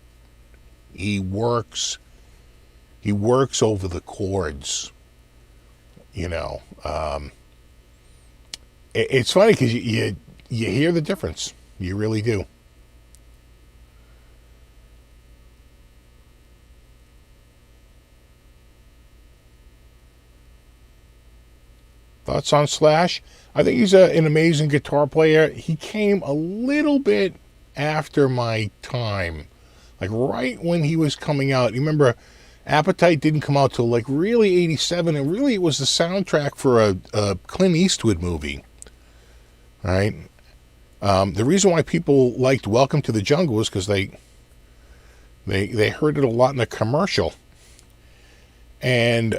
he works over the chords. It's funny because you hear the difference. You really do. Thoughts on Slash? I think he's an amazing guitar player. He came a little bit after my time. Like right when he was coming out. You remember, Appetite didn't come out till like really 87, and really it was the soundtrack for a Clint Eastwood movie. All right? The reason why people liked Welcome to the Jungle is because they heard it a lot in a commercial. And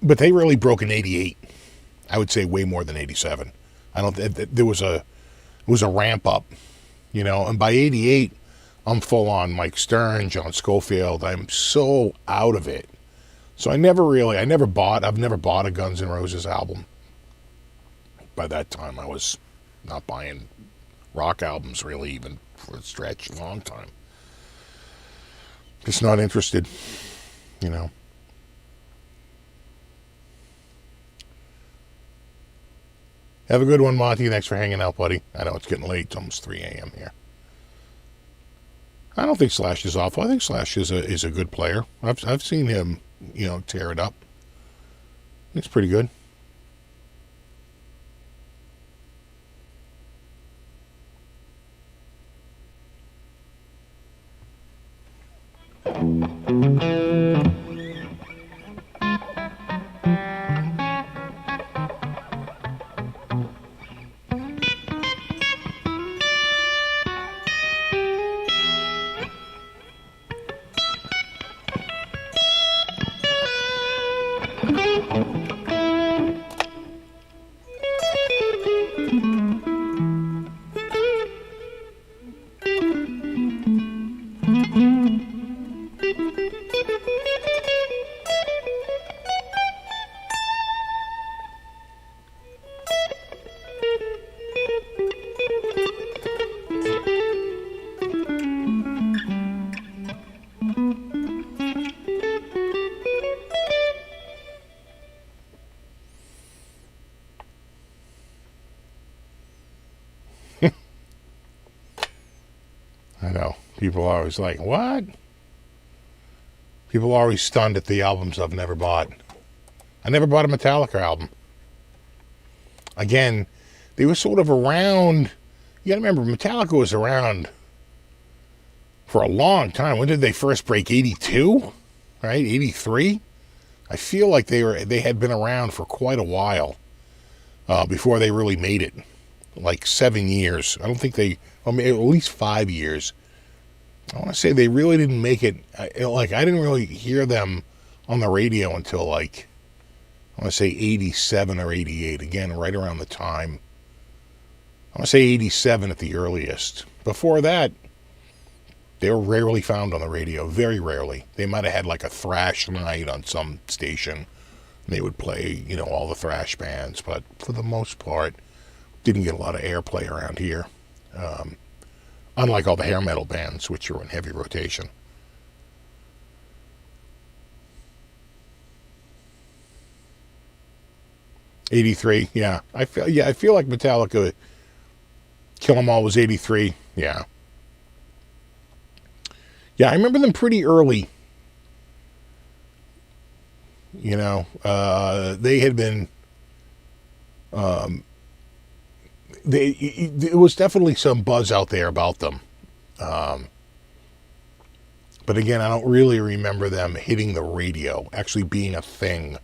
but they really broke in 88. I would say way more than 87. There was a ramp up, and by 88, I'm full on Mike Stern, John Scofield. I'm so out of it. So I've never bought a Guns N' Roses album. By that time, I was not buying rock albums really, even for a stretch, a long time. Just not interested, Have a good one, Monty. Thanks for hanging out, buddy. I know it's getting late. It's almost 3 a.m. here. I don't think Slash is awful. I think Slash is a good player. I've seen him, tear it up. It's pretty good. I know. People are always like, what? People are always stunned at the albums I've never bought. I never bought a Metallica album. Again, they were sort of around You got to remember, Metallica was around for a long time. When did they first break? 82, right? 83. I feel like they had been around for quite a while before they really made it. Like 7 years. I don't think at least 5 years. I want to say they really didn't make it. I didn't really hear them on the radio until like, I want to say 87 or 88. Again, right around the time. I want to say 87 at the earliest. Before that, they were rarely found on the radio. Very rarely. They might have had like a thrash night on some station. They would play, all the thrash bands. But for the most part, didn't get a lot of airplay around here. Unlike all the hair metal bands, which were in heavy rotation. '83, yeah. I feel like Metallica, Kill 'Em All was '83, yeah. Yeah, I remember them pretty early. They had been. There was definitely some buzz out there about them. But again, I don't really remember them hitting the radio, actually being a thing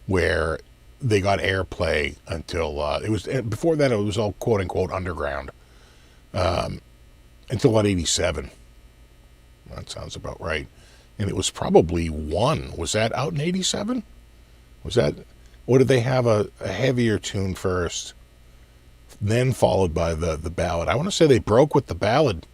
where they got airplay until it was before that. It was all quote unquote underground until about '87. That sounds about right. And it was probably One. Was that out in '87? Was that, or did they have a heavier tune first, then followed by the ballad? I want to say they broke with the ballad.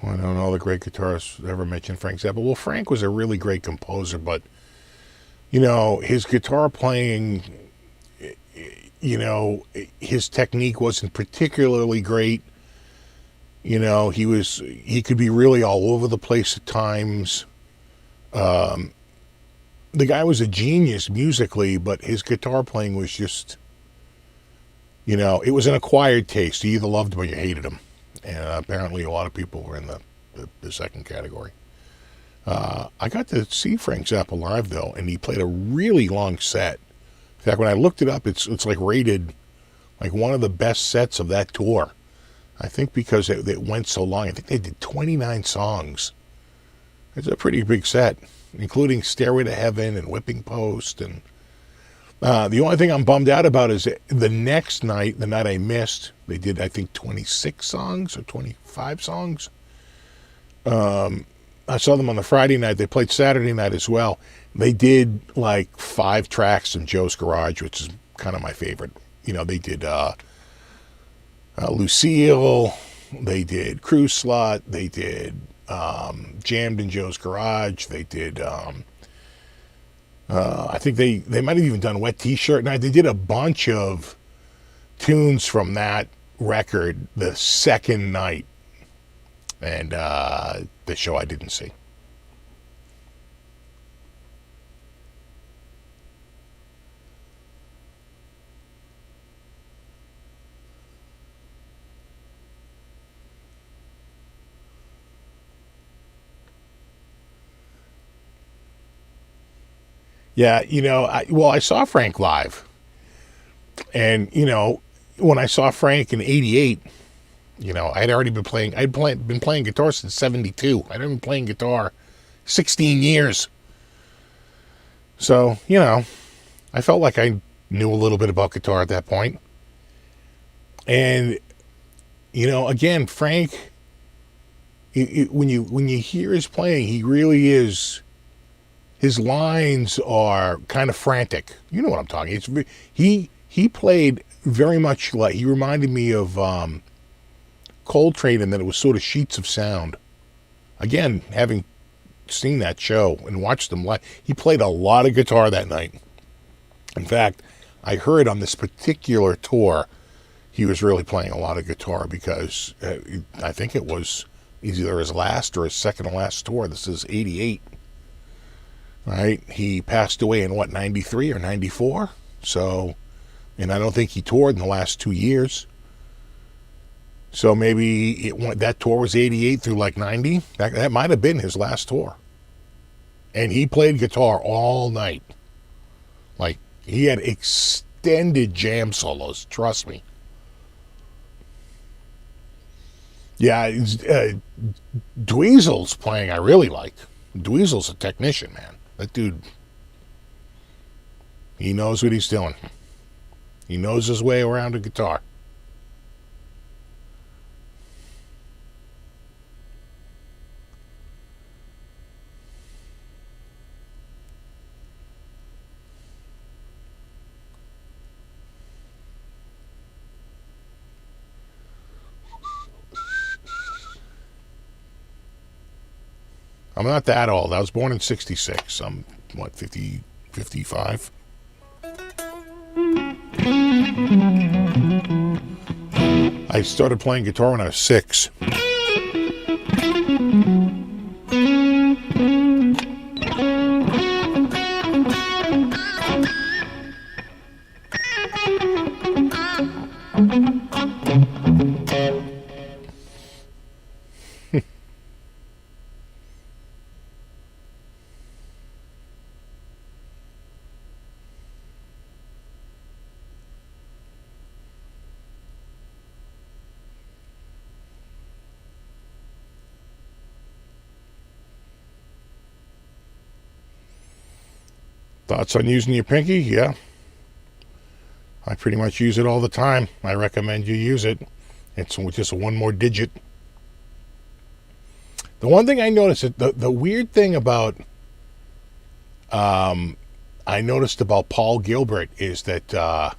I don't know the great guitarists ever mentioned Frank Zappa. Well, Frank was a really great composer, but his guitar playing, his technique wasn't particularly great. He could be really all over the place at times. The guy was a genius musically, but his guitar playing was just, it was an acquired taste. You either loved him or you hated him. And apparently a lot of people were in the second category. I got to see Frank Zappa live, though, and he played a really long set. In fact, when I looked it up, it's like rated like one of the best sets of that tour. I think because it went so long. I think they did 29 songs. It's a pretty big set, including Stairway to Heaven and Whipping Post. And the only thing I'm bummed out about is the next night, the night I missed, they did, I think, 26 songs or 25 songs. I saw them on the Friday night. They played Saturday night as well. They did like 5 tracks in Joe's Garage, which is kind of my favorite. They did Lucille. They did Cruise Slut. They did Jammed in Joe's Garage. They did, I think they might have even done Wet T-Shirt Night. They did a bunch of tunes from that record the second night. And the show I didn't see. Yeah, I saw Frank live. And, when I saw Frank in '88, I had already been playing. Been playing guitar since '72. I'd been playing guitar 16 years. So, I felt like I knew a little bit about guitar at that point. And, again, Frank, when you hear his playing, he really is. His lines are kind of frantic. You know what I'm talking. He played very much like, he reminded me of Coltrane, and that it was sort of sheets of sound. Again, having seen that show and watched them live, he played a lot of guitar that night. In fact, I heard on this particular tour, he was really playing a lot of guitar because I think it was either his last or his second to last tour. This is '88. Right? He passed away in 93 or 94? So, and I don't think he toured in the last 2 years. So maybe that tour was 88 through like 90. That might have been his last tour. And he played guitar all night. Like, he had extended jam solos, trust me. Yeah, Dweezil's playing I really like. Dweezil's a technician, man. That dude, he knows what he's doing. He knows his way around a guitar. I'm not that old. I was born in 66. I'm, 50, 55? I started playing guitar when I was 6. Thoughts on using your pinky? Yeah. I pretty much use it all the time. I recommend you use it. It's just one more digit. The one thing I noticed, the weird thing about, I noticed about Paul Gilbert is that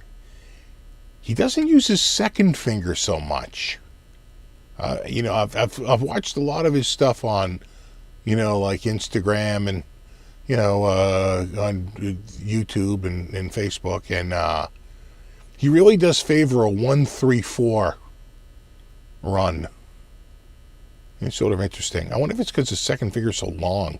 he doesn't use his second finger so much. I've watched a lot of his stuff on, like Instagram and, on YouTube and Facebook, and he really does favor a 1-3-4 run. It's sort of interesting. I wonder if it's because his second finger's so long.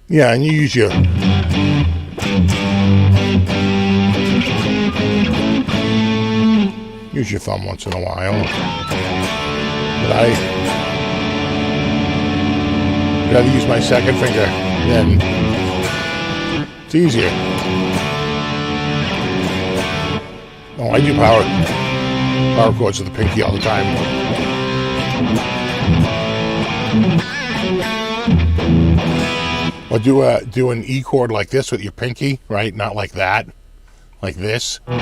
Yeah, and you use your thumb once in a while. But I rather use my second finger. Then it's easier. Oh, I do power chords with the pinky all the time. Or do an E chord like this with your pinky, right? Not like that, like this. People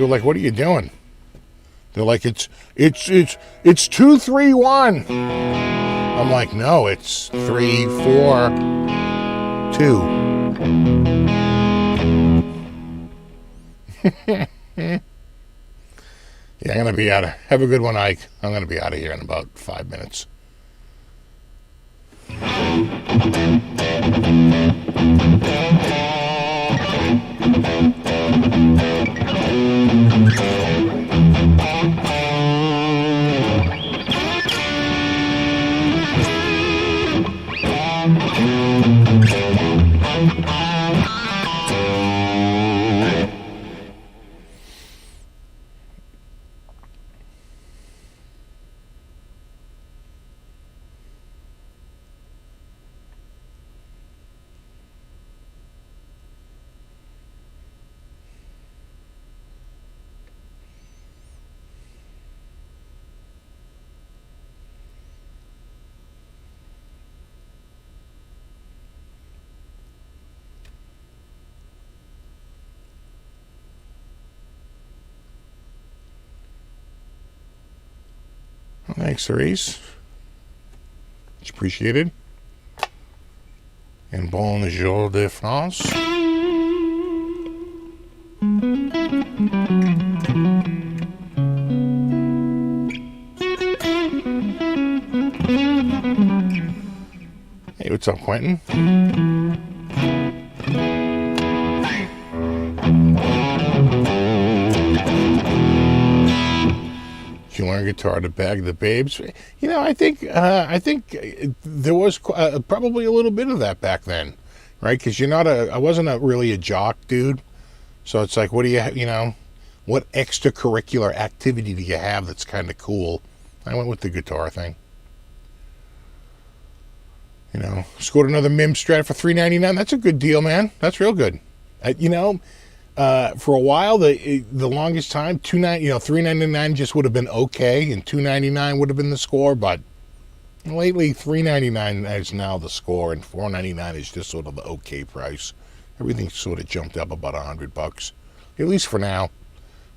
are like, "What are you doing?" They're like, "It's 2-3-1." I'm like, "No, it's 3-4-2." Yeah, I'm gonna be out of. Have a good one, Ike. I'm gonna be out of here in about 5 minutes. Thanks, Cerise. Much appreciated. And bonjour de France. What's up, Quentin? Did you learn guitar to bag the babes? You know, I think there was probably a little bit of that back then, right? Because I wasn't really a jock dude, so it's like, what do you know, what extracurricular activity do you have that's kind of cool? I went with the guitar thing. You know, scored another MIM Strat for $3.99. That's a good deal, man. That's real good. For a while, the longest time, $3.99 just would have been okay, and $2.99 would have been the score. But lately, $3.99 is now the score, and $4.99 is just sort of the okay price. Everything's sort of jumped up about $100, at least for now.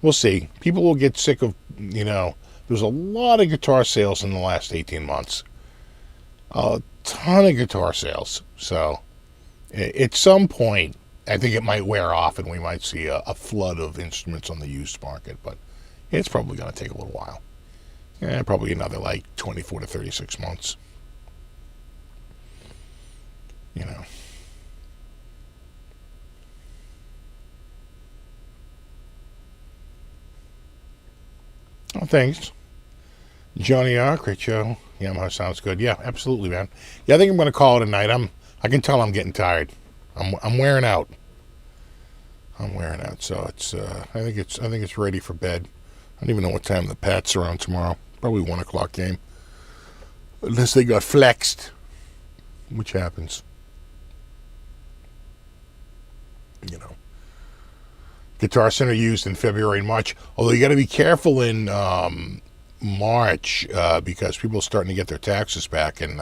We'll see. People will get sick of, there's a lot of guitar sales in the last 18 months. A ton of guitar sales. So at some point, I think it might wear off and we might see a flood of instruments on the used market. But it's probably going to take a little while. Yeah, probably another 24 to 36 months. Oh, thanks. Johnny R, great show. Yamaha sounds good. Yeah, absolutely, man. Yeah, I think I'm going to call it a night. I can tell I'm getting tired. I'm wearing out. So it's I think it's ready for bed. I don't even know what time the Pats are on tomorrow. Probably 1 o'clock game. Unless they got flexed, which happens. Guitar Center used in February and March. Although you got to be careful in March because people are starting to get their taxes back, and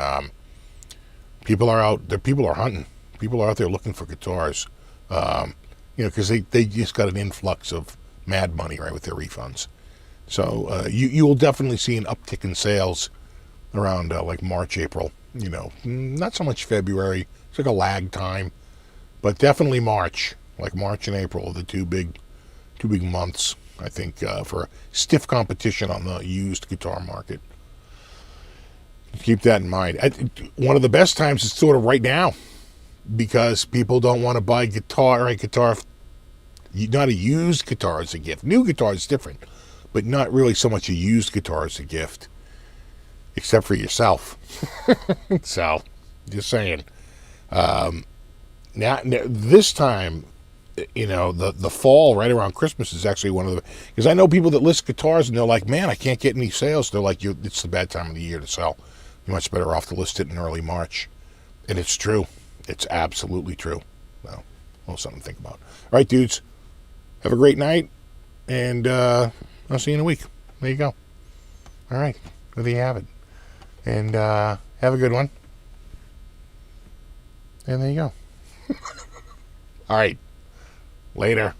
people are out. People are hunting. People are out there looking for guitars. Because they just got an influx of mad money, right, with their refunds. So you will definitely see an uptick in sales around March, April. Not so much February. It's like a lag time, but definitely March. March and April are the two big months, I think, for stiff competition on the used guitar market. Keep that in mind. One of the best times is sort of right now, because people don't want to buy guitar, not a used guitar as a gift. New guitar is different, but not really so much a used guitar as a gift, except for yourself. So, just saying. Now, this time, the fall right around Christmas is actually one of the, because I know people that list guitars and they're like, man, I can't get any sales. They're like, it's the bad time of the year to sell. You're much better off to list it in early March. And it's true. It's absolutely true. Well, something to think about. All right, dudes. Have a great night. And I'll see you in a week. There you go. All right. There you have it. And have a good one. And there you go. All right. Later.